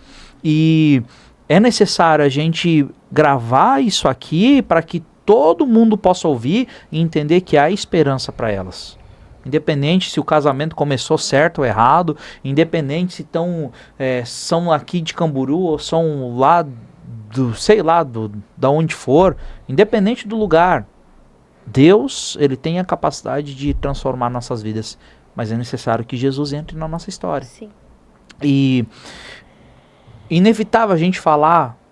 E é necessário a gente gravar isso aqui para que todo mundo possa ouvir e entender que há esperança para elas. Independente se o casamento começou certo ou errado, independente se são aqui de Camburu ou são lá da onde for, independente do lugar, Deus, ele tem a capacidade de transformar nossas vidas, mas é necessário que Jesus entre na nossa história. Sim. E inevitável a gente falar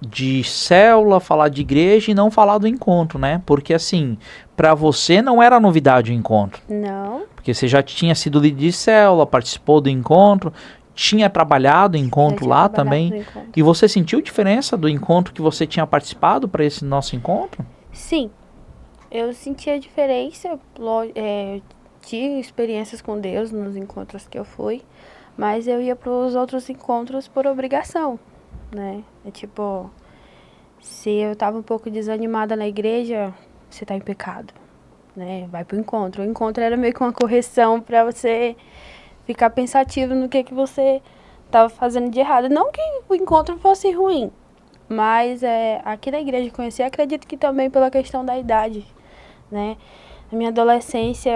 de célula, falar de igreja e não falar do encontro, né? Porque assim, para você não era novidade o encontro. Não. Porque você já tinha sido líder de célula, participou do encontro, tinha trabalhado encontro lá também. E você sentiu diferença do encontro que você tinha participado para esse nosso encontro? Sim. Eu senti a diferença. Tive experiências com Deus nos encontros que eu fui, mas eu ia para os outros encontros por obrigação, né? É tipo, se eu tava um pouco desanimada na igreja, você tá em pecado, né? Vai pro encontro. O encontro era meio que uma correção para você ficar pensativo no que você tava fazendo de errado. Não que o encontro fosse ruim, mas aqui na igreja que eu conheci, acredito que também pela questão da idade, né? Na minha adolescência,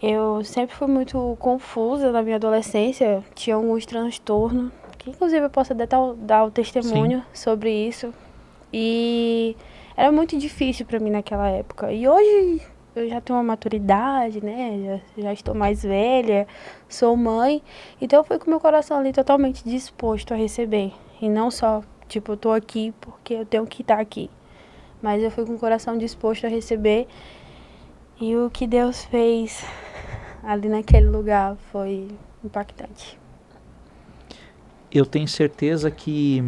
eu sempre fui muito confusa na minha adolescência, tinha alguns transtornos, que inclusive eu posso até dar o testemunho sobre isso. E era muito difícil para mim naquela época. E hoje eu já tenho uma maturidade, né? Já estou mais velha, sou mãe. Então eu fui com meu coração ali totalmente disposto a receber. E não só, tipo, eu tô aqui porque eu tenho que estar aqui. Mas eu fui com o coração disposto a receber. E o que Deus fez ali naquele lugar foi impactante. Eu tenho certeza que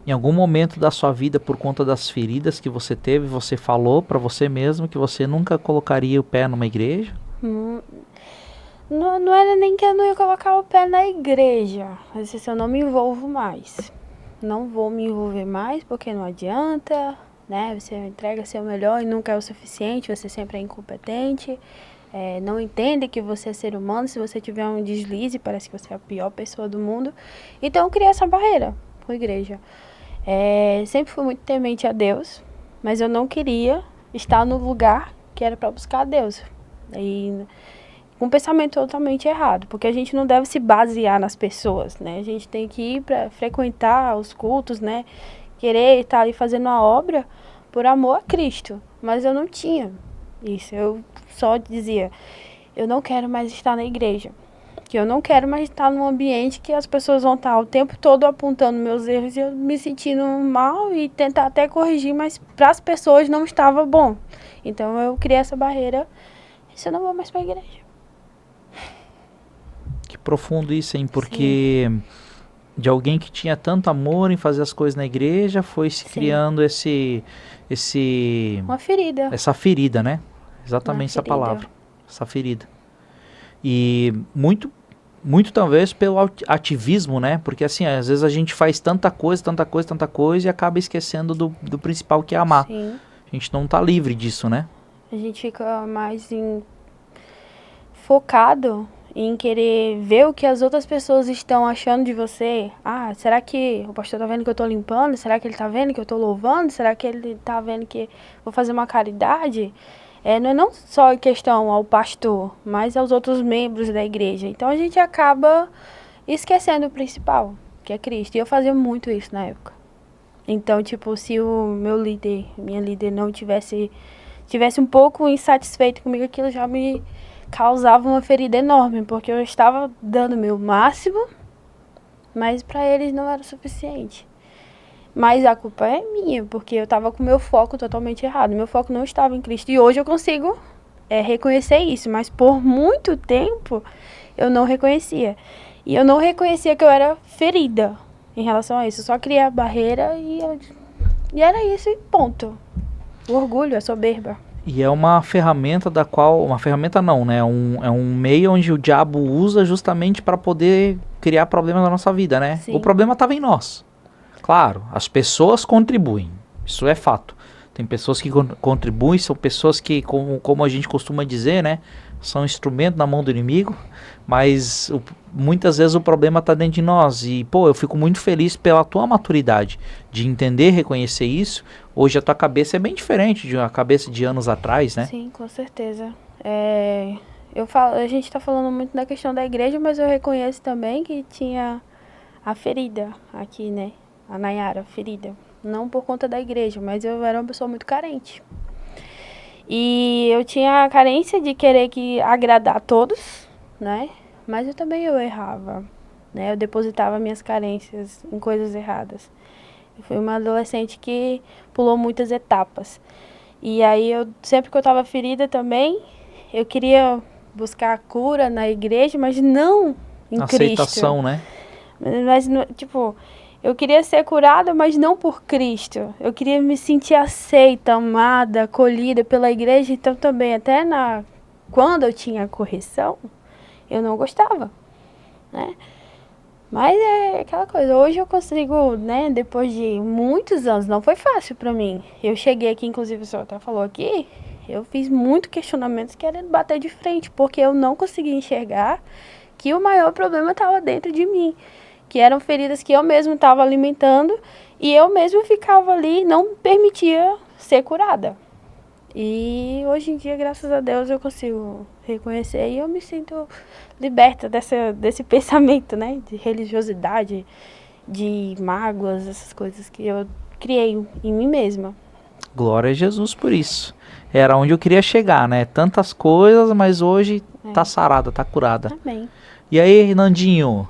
em algum momento da sua vida, por conta das feridas que você teve, você falou para você mesmo que você nunca colocaria o pé numa igreja? Não era nem que eu não ia colocar o pé na igreja, mas assim, eu não me envolvo mais. Não vou me envolver mais porque não adianta, né? Você entrega seu melhor e nunca é o suficiente, você sempre é incompetente. Não entende que você é ser humano, se você tiver um deslize, parece que você é a pior pessoa do mundo. Então eu criei essa barreira com a igreja. Sempre fui muito temente a Deus, mas eu não queria estar no lugar que era para buscar a Deus. E um pensamento totalmente errado, porque a gente não deve se basear nas pessoas, né? A gente tem que ir para frequentar os cultos, né? Querer estar ali fazendo a obra por amor a Cristo. Mas eu não tinha isso, eu só dizia, eu não quero mais estar na igreja, que eu não quero mais estar num ambiente que as pessoas vão estar o tempo todo apontando meus erros e eu me sentindo mal e tentar até corrigir, mas para as pessoas não estava bom. Então eu criei essa barreira e eu não vou mais para a igreja. Que profundo isso, hein? Porque de alguém que tinha tanto amor em fazer as coisas na igreja, foi se criando uma ferida. Essa ferida, né? Exatamente essa palavra. Essa ferida. E muito talvez pelo ativismo, né? Porque assim, às vezes a gente faz tanta coisa e acaba esquecendo do principal, que é amar. Sim. A gente não tá livre disso, né? A gente fica mais focado em querer ver o que as outras pessoas estão achando de você. Ah, será que o pastor tá vendo que eu tô limpando? Será que ele tá vendo que eu tô louvando? Será que ele tá vendo que vou fazer uma caridade? Não é não só em questão ao pastor, mas aos outros membros da igreja. Então a gente acaba esquecendo o principal, que é Cristo. E eu fazia muito isso na época. Então, tipo, se o meu líder, minha líder não tivesse um pouco insatisfeito comigo, aquilo já me causava uma ferida enorme, porque eu estava dando o meu máximo, mas para eles não era o suficiente. Mas a culpa é minha, porque eu estava com o meu foco totalmente errado. Meu foco não estava em Cristo. E hoje eu consigo reconhecer isso, mas por muito tempo eu não reconhecia. E eu não reconhecia que eu era ferida em relação a isso. Eu só criei a barreira e era isso e ponto. O orgulho, a soberba. E é uma ferramenta da qual, uma ferramenta não, né? É um meio onde o diabo usa justamente para poder criar problemas na nossa vida, né? Sim. O problema estava em nós. Claro, as pessoas contribuem, isso é fato. Tem pessoas que contribuem, são pessoas que, como a gente costuma dizer, né? São instrumento na mão do inimigo, mas muitas vezes o problema está dentro de nós. E, pô, eu fico muito feliz pela tua maturidade de entender, reconhecer isso. Hoje a tua cabeça é bem diferente de uma cabeça de anos atrás, né? Sim, com certeza. A gente está falando muito da questão da igreja, mas eu reconheço também que tinha a ferida aqui, né? A Nayara, ferida. Não por conta da igreja, mas eu era uma pessoa muito carente. E eu tinha a carência de querer agradar a todos, né? Mas eu errava, né? Eu depositava minhas carências em coisas erradas. Eu fui uma adolescente que pulou muitas etapas. E aí, sempre que eu estava ferida também, eu queria buscar a cura na igreja, mas não em Aceitação, Cristo. né? Mas, tipo, eu queria ser curada, mas não por Cristo. Eu queria me sentir aceita, amada, acolhida pela igreja. Então, também, quando eu tinha correção, eu não gostava, né? Mas é aquela coisa, hoje eu consigo, né, depois de muitos anos, não foi fácil pra mim. Eu cheguei aqui, inclusive o senhor até falou aqui, eu fiz muitos questionamentos querendo bater de frente, porque eu não conseguia enxergar que o maior problema estava dentro de mim. Que eram feridas que eu mesmo estava alimentando e eu mesmo ficava ali e não me permitia ser curada. E hoje em dia, graças a Deus, eu consigo reconhecer e eu me sinto liberta desse pensamento, né? De religiosidade, de mágoas, essas coisas que eu criei em mim mesma. Glória a Jesus por isso. Era onde eu queria chegar, né? Tantas coisas, mas hoje tá sarada, tá curada. Amém. E aí, Nandinho,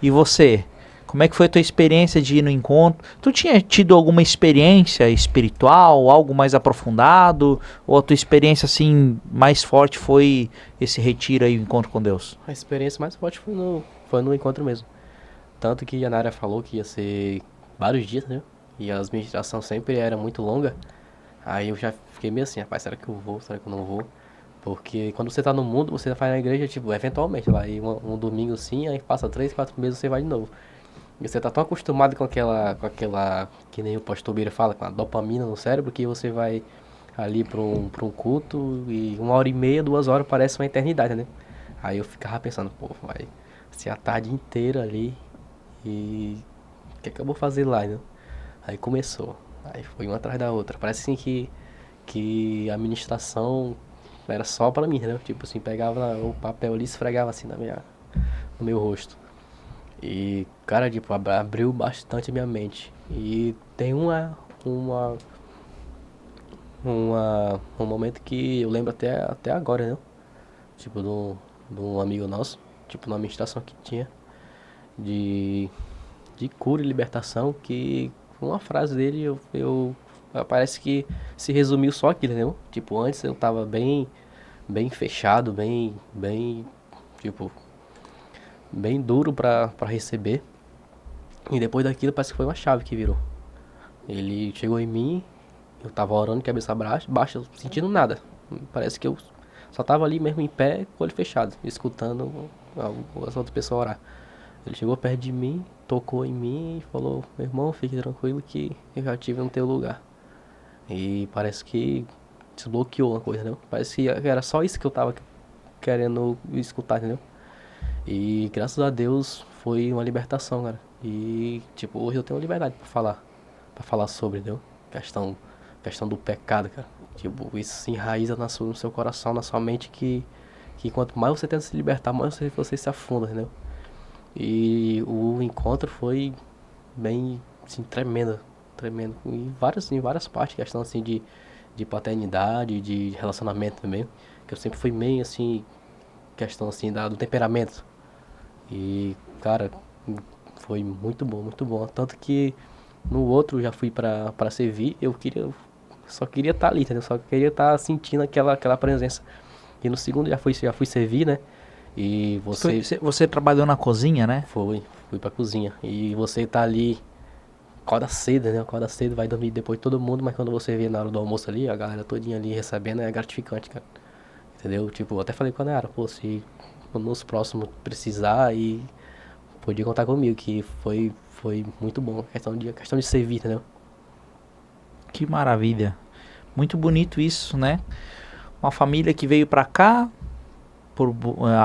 e você? Como é que foi a tua experiência de ir no encontro? Tu tinha tido alguma experiência espiritual, algo mais aprofundado? Ou a tua experiência, assim, mais forte foi esse retiro aí, o encontro com Deus? A experiência mais forte foi no encontro mesmo. Tanto que a Nara falou que ia ser vários dias, né? E a administração sempre era muito longa. Aí eu já fiquei meio assim, rapaz, será que eu vou? Será que eu não vou? Porque quando você tá no mundo, você vai na igreja, tipo, eventualmente, vai um domingo sim, aí passa 3, 4 meses você vai de novo. E você tá tão acostumado com aquela, que nem o pastor Bira fala, com a dopamina no cérebro, que você vai ali pra um culto e 1h30, 2 horas parece uma eternidade, né? Aí eu ficava pensando, pô, vai ser a tarde inteira ali e o que é que eu vou fazer lá, né? Aí começou, aí foi uma atrás da outra. Parece assim que a ministração era só pra mim, né? Tipo assim, pegava o papel ali e esfregava assim no meu rosto. E, cara, tipo, abriu bastante a minha mente. E tem um momento que eu lembro até agora, né? Tipo, de um amigo nosso, tipo, numa meditação que tinha de cura e libertação, que uma frase dele, parece que se resumiu só aquilo, né? Tipo, antes eu tava bem fechado, bem, tipo, bem duro pra receber. E depois daquilo parece que foi uma chave que virou. Ele chegou em mim, eu tava orando, cabeça baixa, sentindo nada. Parece que eu só tava ali mesmo em pé, com o olho fechado, escutando as outras pessoas orar. Ele chegou perto de mim, tocou em mim e falou, meu irmão, fique tranquilo que eu já estive no teu lugar. E parece que desbloqueou uma coisa, né? Parece que era só isso que eu tava querendo escutar, entendeu? E graças a Deus foi uma libertação, cara. E tipo, hoje eu tenho liberdade pra falar sobre, entendeu? Questão do pecado, cara. Tipo, isso se enraiza no seu coração, na sua mente, que quanto mais você tenta se libertar, mais você se afunda, entendeu? E o encontro foi bem, assim, tremendo. tremendo. Em várias partes, questão assim de paternidade, de relacionamento também. Que eu sempre fui meio assim, questão assim do temperamento. E, cara, foi muito bom, muito bom. Tanto que no outro eu já fui pra servir, só queria estar ali, entendeu? Só queria estar sentindo aquela presença. E no segundo já fui servir, né? E Você trabalhou na cozinha, né? fui pra cozinha. E você tá ali, acorda cedo, né? Acorda cedo, vai dormir depois todo mundo, mas quando você vê na hora do almoço ali, a galera todinha ali recebendo, é gratificante, cara. Entendeu? Tipo, eu até falei com a Nayara, pô, se nos próximos precisar, e podia contar comigo, que foi muito bom, questão de servir, entendeu? Que maravilha. Muito bonito isso, né? Uma família que veio pra cá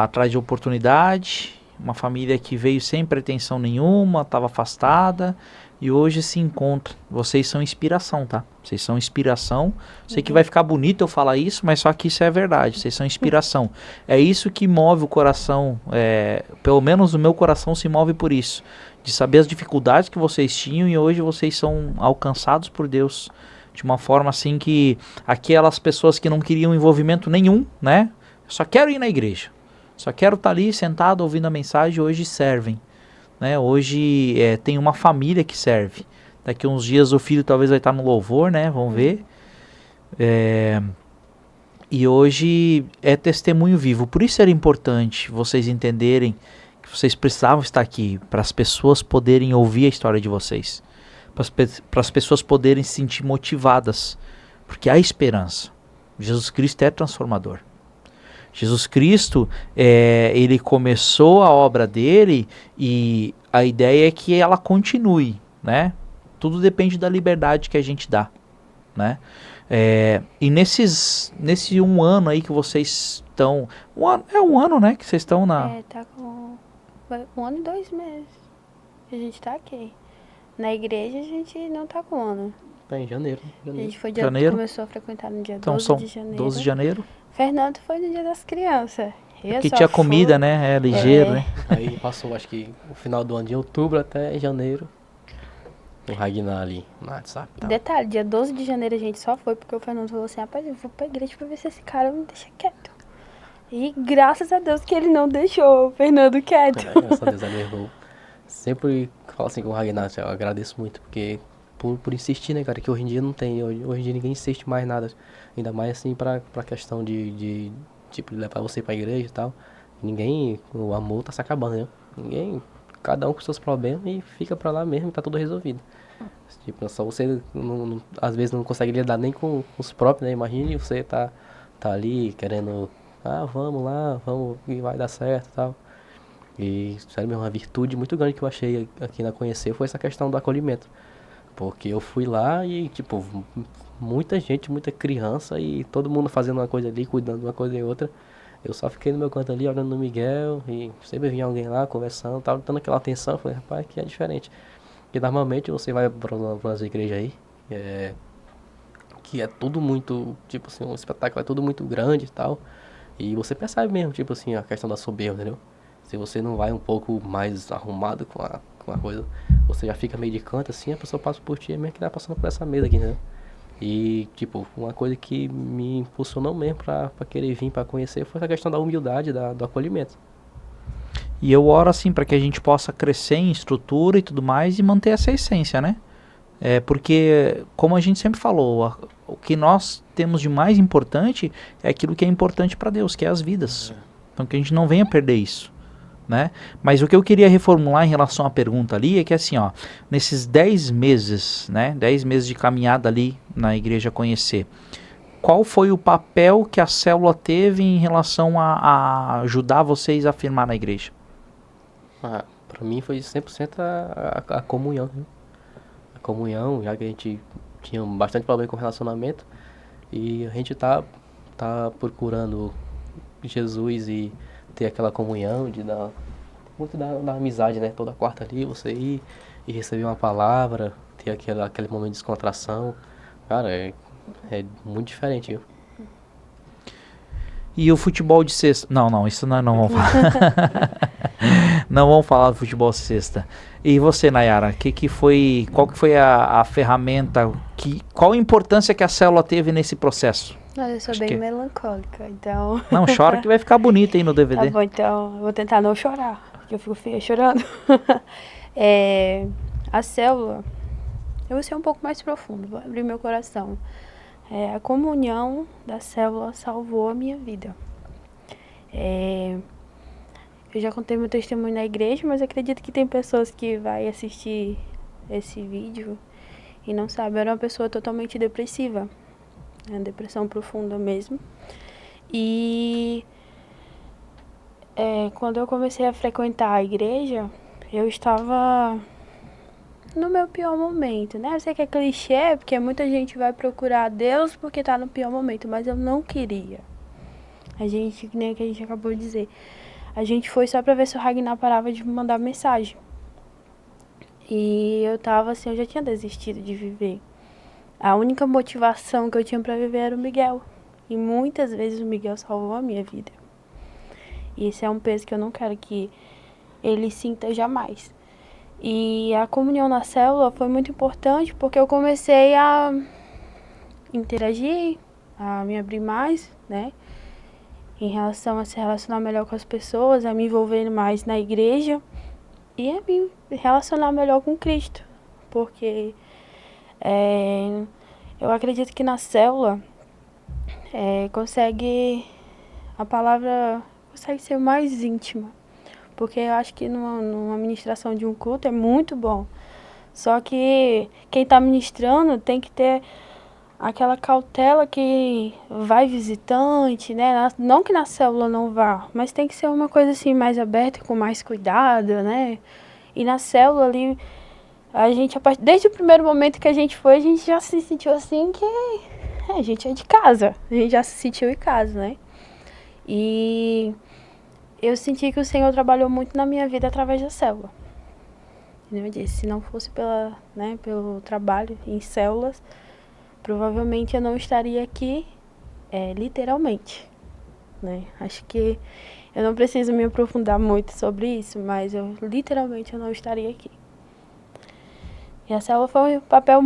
atrás de oportunidade, uma família que veio sem pretensão nenhuma, estava afastada e hoje se encontra. Vocês são inspiração, tá? Vocês são inspiração. Sei que vai ficar bonito eu falar isso, mas só que isso é verdade. Vocês são inspiração. É isso que move o coração. Pelo menos o meu coração se move por isso. De saber as dificuldades que vocês tinham e hoje vocês são alcançados por Deus. De uma forma assim que aquelas pessoas que não queriam envolvimento nenhum, né? Só quero ir na igreja. Só quero estar ali sentado ouvindo a mensagem, hoje servem. Né? Hoje tem uma família que serve. Daqui a uns dias o filho talvez vai estar no louvor, né? Vamos ver. E hoje é testemunho vivo. Por isso era importante vocês entenderem que vocês precisavam estar aqui, para as pessoas poderem ouvir a história de vocês. Para as pessoas poderem se sentir motivadas. Porque há esperança. Jesus Cristo é transformador. Jesus Cristo, ele começou a obra dele e a ideia é que ela continue, né? Tudo depende da liberdade que a gente dá, né? E nesse um ano aí que vocês estão... um ano, né? Que vocês estão na... Tá com 1 ano e 2 meses que a gente tá aqui. Na igreja a gente não tá com 1 ano. Tá em janeiro. A gente começou a frequentar no dia Então 12 são de janeiro. 12 de janeiro. Fernando foi no dia das crianças. Porque tinha comida, né? É ligeiro, né? Aí passou, acho que o final do ano de outubro até janeiro. O Ragnar ali no WhatsApp. Detalhe, dia 12 de janeiro a gente só foi porque o Fernando falou assim, rapaz, eu vou pra igreja pra ver se esse cara me deixa quieto. E graças a Deus que ele não deixou o Fernando quieto. Graças a Deus, meu irmão. Sempre falo assim com o Ragnar, eu agradeço muito, porque por insistir, né, cara, que hoje em dia não tem, hoje em dia ninguém insiste mais nada, ainda mais assim pra questão de tipo, levar você pra igreja e tal, o amor tá se acabando, né, cada um com seus problemas e fica pra lá mesmo e tá tudo resolvido. Tipo, só você, às vezes não consegue lidar nem com os próprios, né, imagine você tá ali querendo, vamos lá, vamos, e vai dar certo e tal. E, sério mesmo, uma virtude muito grande que eu achei aqui na Conhecer foi essa questão do acolhimento. Porque eu fui lá e, tipo, muita gente, muita criança e todo mundo fazendo uma coisa ali, cuidando de uma coisa e outra. Eu só fiquei no meu canto ali, olhando no Miguel e sempre vinha alguém lá conversando, tava dando aquela atenção. Eu falei, rapaz, que é diferente. Porque normalmente você vai para umas igrejas aí, que é tudo muito, tipo assim, um espetáculo é tudo muito grande e tal. E você percebe mesmo, tipo assim, a questão da soberba, entendeu? Se você não vai um pouco mais arrumado com a coisa, você já fica meio de canto assim, a pessoa passa por ti, é mesmo que tá passando por essa mesa aqui, né? E, tipo, uma coisa que me impulsionou mesmo pra querer vir, pra conhecer, foi a questão da humildade, do acolhimento. E eu oro assim para que a gente possa crescer em estrutura e tudo mais e manter essa essência, né? Porque, como a gente sempre falou, o que nós temos de mais importante é aquilo que é importante para Deus, que é as vidas. Então que a gente não venha perder isso. Né? Mas o que eu queria reformular em relação à pergunta ali é que assim, ó, nesses 10 meses, né, 10 meses de caminhada ali na igreja Conhecer, qual foi o papel que a célula teve em relação a ajudar vocês a firmar na igreja? Pra mim foi 100% a comunhão, né? A comunhão, já que a gente tinha bastante problema com relacionamento e a gente tá procurando Jesus e ter aquela comunhão, de dar muito da amizade, né? Toda quarta ali, você ir e receber uma palavra, ter aquele momento de descontração. Cara, é muito diferente, viu? E o futebol de sexta... Não, isso não vamos falar. Não vamos falar do futebol sexta. E você, Nayara, qual que foi a ferramenta, qual a importância que a célula teve nesse processo? Olha, eu sou bem melancólica, então... Não, chora que vai ficar bonito aí no DVD. Tá bom, então eu vou tentar não chorar, porque eu fico feia chorando. A célula, eu vou ser um pouco mais profundo, vou abrir meu coração. A comunhão da célula salvou a minha vida. Eu já contei meu testemunho na igreja, mas acredito que tem pessoas que vai assistir esse vídeo e não sabem. Eu era uma pessoa totalmente depressiva, depressão profunda mesmo. E quando eu comecei a frequentar a igreja, eu estava no meu pior momento, né? Eu sei que é clichê, porque muita gente vai procurar Deus porque tá no pior momento, mas eu não queria. Que nem que a gente acabou de dizer. A gente foi só pra ver se o Ragnar parava de me mandar mensagem. E eu tava assim, eu já tinha desistido de viver. A única motivação que eu tinha pra viver era o Miguel. E muitas vezes o Miguel salvou a minha vida. E esse é um peso que eu não quero que ele sinta jamais. E a comunhão na célula foi muito importante porque eu comecei a interagir, a me abrir mais, né? Em relação a se relacionar melhor com as pessoas, a me envolver mais na igreja e a me relacionar melhor com Cristo. Porque eu acredito que na célula a palavra consegue ser mais íntima. Porque eu acho que numa ministração de um culto é muito bom. Só que quem está ministrando tem que ter aquela cautela que vai visitante, né? Não que na célula não vá, mas tem que ser uma coisa assim mais aberta, com mais cuidado, né? E na célula ali, desde o primeiro momento que a gente foi, a gente já se sentiu assim que a gente é de casa. A gente já se sentiu em casa, né? E eu senti que o Senhor trabalhou muito na minha vida através da célula. Eu disse, se não fosse pelo trabalho em células, provavelmente eu não estaria aqui, literalmente, né? Acho que eu não preciso me aprofundar muito sobre isso, mas literalmente eu não estaria aqui. E a célula foi um papel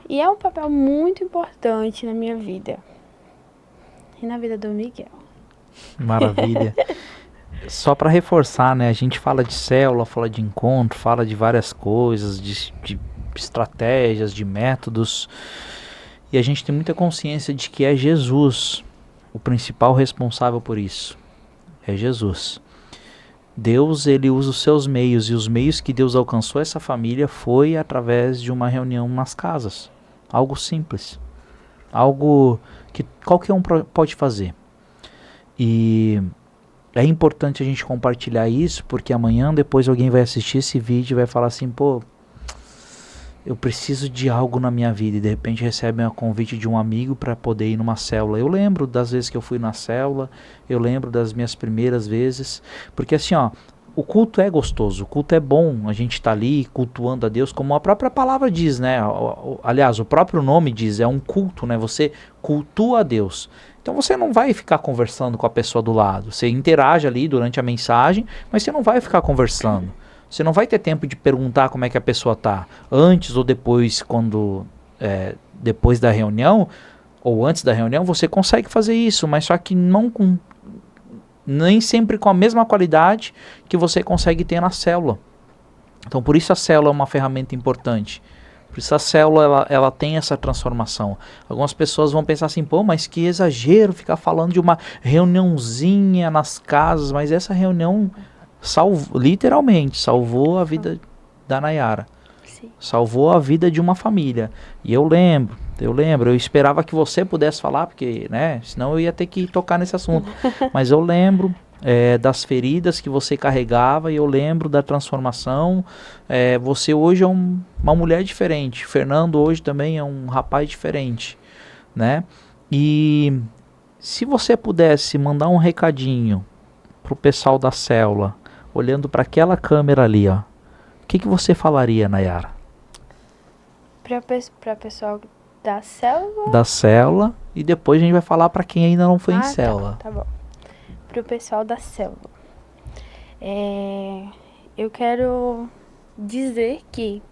é um papel muito importante na minha vida. E na vida do Miguel. Maravilha. Só para reforçar, né? A gente fala de célula, fala de encontro, fala de várias coisas, de estratégias, de métodos. E a gente tem muita consciência de que é Jesus o principal responsável por isso. É Jesus. Deus, ele usa os seus meios, e os meios que Deus alcançou essa família foi através de uma reunião nas casas. Algo simples. Algo que qualquer um pode fazer. E é importante a gente compartilhar isso, porque amanhã depois alguém vai assistir esse vídeo e vai falar assim, pô, eu preciso de algo na minha vida, e de repente recebe um convite de um amigo para poder ir numa célula. Eu lembro das vezes que eu fui na célula, eu lembro das minhas primeiras vezes, porque assim, ó, o culto é gostoso, o culto é bom, a gente tá ali cultuando a Deus, como a própria palavra diz, né? Aliás, o próprio nome diz, é um culto, né? Você cultua a Deus. Então você não vai ficar conversando com a pessoa do lado, você interage ali durante a mensagem, mas você não vai ficar conversando. Você não vai ter tempo de perguntar como é que a pessoa tá antes ou depois, depois da reunião, ou antes da reunião, você consegue fazer isso, mas só que nem sempre com a mesma qualidade que você consegue ter na célula. Então por isso a célula é uma ferramenta importante. Por isso a célula ela tem essa transformação. Algumas pessoas vão pensar assim, pô, mas que exagero ficar falando de uma reuniãozinha nas casas, mas essa reunião literalmente salvou a vida da Nayara. Sim. Salvou a vida de uma família. E eu lembro, eu esperava que você pudesse falar, porque, né, senão eu ia ter que tocar nesse assunto. Mas eu lembro das feridas que você carregava, e eu lembro da transformação. Você hoje é uma mulher diferente. Fernando hoje também é um rapaz diferente, né? E se você pudesse mandar um recadinho pro pessoal da célula, olhando para aquela câmera ali, ó, o que você falaria, Nayara? Para pessoal da célula? Da célula, e depois a gente vai falar para quem ainda não foi em célula. Tá bom. Para o pessoal da célula. Eu quero dizer que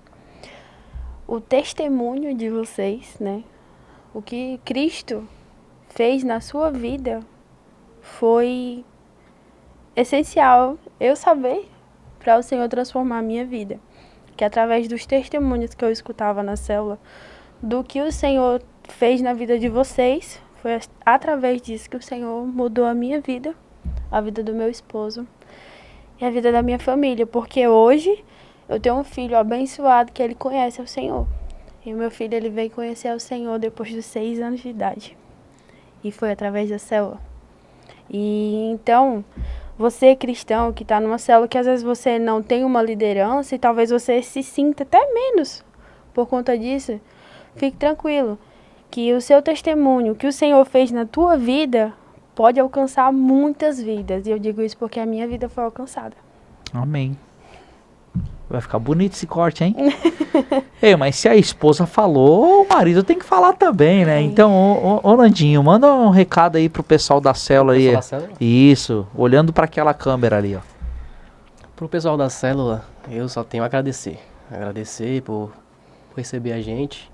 o testemunho de vocês, né? O que Cristo fez na sua vida foi essencial eu saber para o Senhor transformar a minha vida. Que através dos testemunhos que eu escutava na célula, do que o Senhor fez na vida de vocês, foi através disso que o Senhor mudou a minha vida, a vida do meu esposo e a vida da minha família. Porque hoje eu tenho um filho abençoado que ele conhece o Senhor. E o meu filho, ele veio conhecer o Senhor depois dos 6 anos de idade. E foi através da célula. E então, você cristão que está numa célula que às vezes você não tem uma liderança e talvez você se sinta até menos por conta disso, fique tranquilo que o seu testemunho, o que o Senhor fez na tua vida, pode alcançar muitas vidas. E eu digo isso porque a minha vida foi alcançada. Amém. Vai ficar bonito esse corte, hein? Ei, mas se a esposa falou, o marido tem que falar também, né? Então, ô Nandinho, manda um recado aí pro pessoal da célula aí. Isso, olhando para aquela câmera ali, ó. Pro pessoal da célula, eu só tenho a agradecer. Agradecer por receber a gente,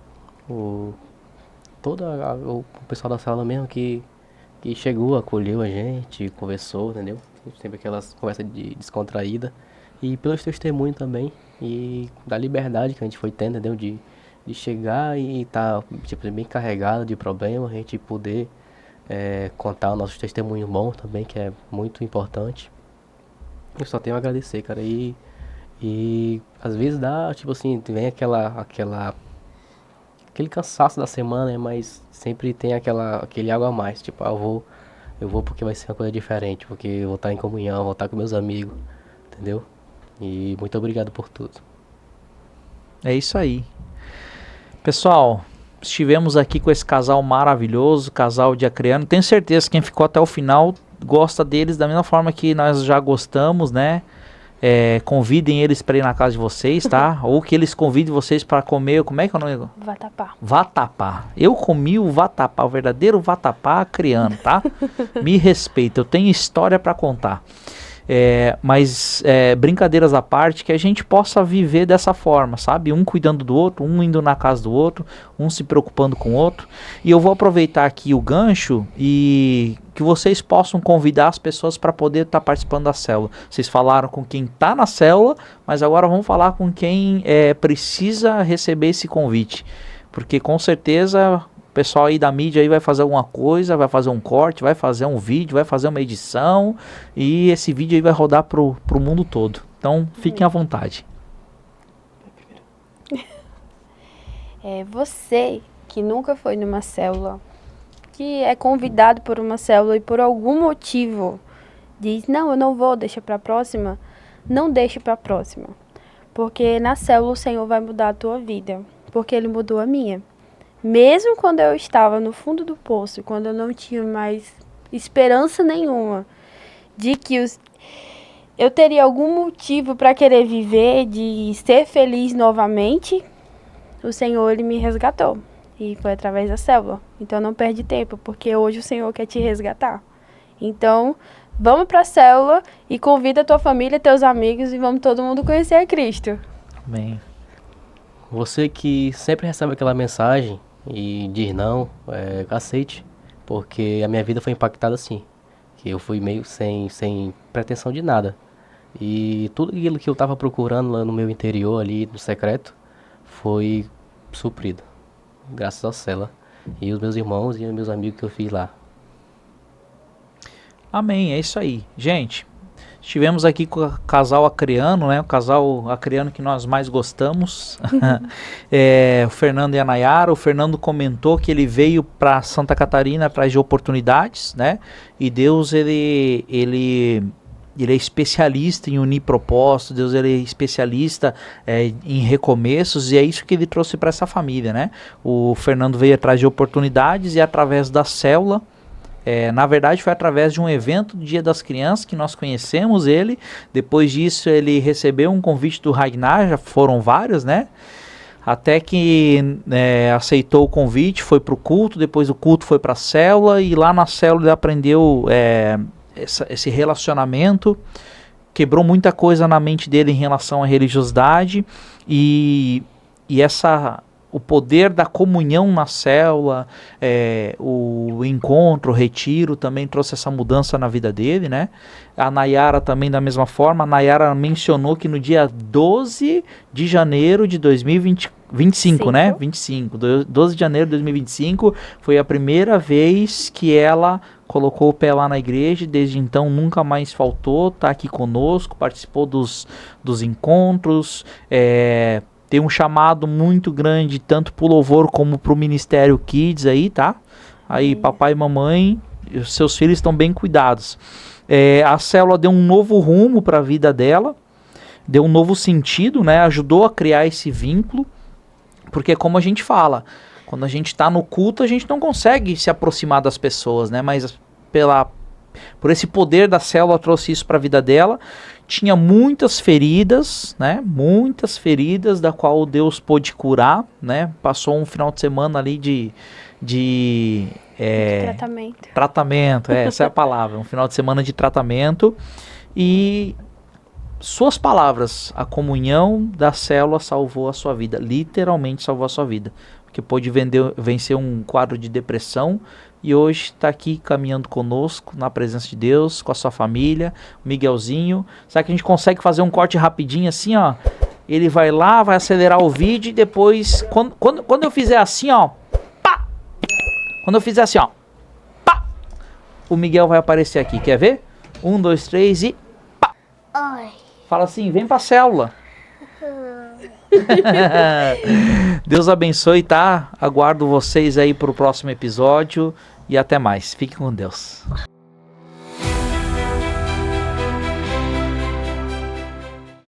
o pessoal da célula mesmo que chegou, acolheu a gente, conversou, entendeu? Sempre aquelas conversas descontraída. E pelos testemunhos também, e da liberdade que a gente foi tendo, entendeu? De chegar e estar bem carregado de problemas, a gente poder contar o nosso testemunho bom também, que é muito importante. Eu só tenho a agradecer, cara. E às vezes dá, vem aquele cansaço da semana, né? Mas sempre tem aquele algo a mais. Eu vou porque vai ser uma coisa diferente, porque eu vou estar em comunhão, vou estar com meus amigos, entendeu? E muito obrigado por tudo. É isso aí. Pessoal, estivemos aqui com esse casal maravilhoso, casal de acreano. Tenho certeza que quem ficou até o final gosta deles da mesma forma que nós já gostamos, né? Convidem eles para ir na casa de vocês, tá? Ou que eles convidem vocês para comer. Como é que é o nome? Vatapá. Vatapá. Eu comi o vatapá, o verdadeiro vatapá acreano, tá? Me respeita, eu tenho história para contar. Mas brincadeiras à parte, que a gente possa viver dessa forma, sabe? Um cuidando do outro, um indo na casa do outro, um se preocupando com o outro. E eu vou aproveitar aqui o gancho e que vocês possam convidar as pessoas para poder estar participando da célula. Vocês falaram com quem está na célula, mas agora vamos falar com quem precisa receber esse convite. Porque com certeza o pessoal aí da mídia aí vai fazer alguma coisa, vai fazer um corte, vai fazer um vídeo, vai fazer uma edição e esse vídeo aí vai rodar pro mundo todo. Então, fiquem à vontade. Você que nunca foi numa célula, que é convidado por uma célula e por algum motivo diz, não, eu não vou, deixa para a próxima, não deixe para a próxima. Porque na célula o Senhor vai mudar a tua vida, porque Ele mudou a minha. Mesmo quando eu estava no fundo do poço, quando eu não tinha mais esperança nenhuma de que eu teria algum motivo para querer viver, de ser feliz novamente, o Senhor, Ele me resgatou. E foi através da célula. Então não perde tempo, porque hoje o Senhor quer te resgatar. Então, vamos para a célula e convida a tua família, teus amigos e vamos todo mundo conhecer a Cristo. Amém. Você que sempre recebe aquela mensagem e diz não, aceite, porque a minha vida foi impactada assim, que eu fui meio sem pretensão de nada, e tudo aquilo que eu estava procurando lá no meu interior ali, no secreto, foi suprido, graças à célula, e os meus irmãos e os meus amigos que eu fiz lá. Amém, é isso aí. Gente, estivemos aqui com o casal acreano, né? O casal acreano que nós mais gostamos. O Fernando e a Nayara. O Fernando comentou que ele veio para Santa Catarina atrás de oportunidades, né? E Deus, ele é especialista em unir propósitos. Deus, ele é especialista em recomeços. E é isso que ele trouxe para essa família, né? O Fernando veio atrás de oportunidades e através da célula, na verdade foi através de um evento do Dia das Crianças que nós conhecemos ele. Depois disso ele recebeu um convite do Ragnar, já foram vários, né? Até que aceitou o convite, foi para o culto, depois do culto foi para a célula e lá na célula ele aprendeu esse relacionamento quebrou muita coisa na mente dele em relação à religiosidade e o poder da comunhão na célula, o encontro, o retiro também trouxe essa mudança na vida dele, né? A Nayara também da mesma forma. A Nayara mencionou que no dia 12 de janeiro de 2025, né? 12 de janeiro de 2025 foi a primeira vez que ela colocou o pé lá na igreja. Desde então nunca mais faltou, tá aqui conosco, participou dos encontros, tem um chamado muito grande, tanto pro louvor como pro Ministério Kids aí, tá? Aí papai e mamãe, os seus filhos estão bem cuidados. A célula deu um novo rumo para a vida dela, deu um novo sentido, né? Ajudou a criar esse vínculo, porque como a gente fala, quando a gente está no culto, a gente não consegue se aproximar das pessoas, né? Mas por esse poder da célula trouxe isso para a vida dela. Tinha muitas feridas, né? Muitas feridas da qual Deus pôde curar, né? Passou um final de semana ali de tratamento, essa é a palavra. Um final de semana de tratamento. E suas palavras, a comunhão da célula salvou a sua vida. Literalmente salvou a sua vida. Porque pôde vencer um quadro de depressão. E hoje está aqui caminhando conosco, na presença de Deus, com a sua família, o Miguelzinho. Será que a gente consegue fazer um corte rapidinho assim, ó? Ele vai lá, vai acelerar o vídeo e depois, quando eu fizer assim, ó, pá! Quando eu fizer assim, ó, pá! O Miguel vai aparecer aqui, quer ver? 1, 2, 3 e pá! Oi. Fala assim, vem pra célula. Deus abençoe, tá? Aguardo vocês aí pro próximo episódio. E até mais. Fiquem com Deus.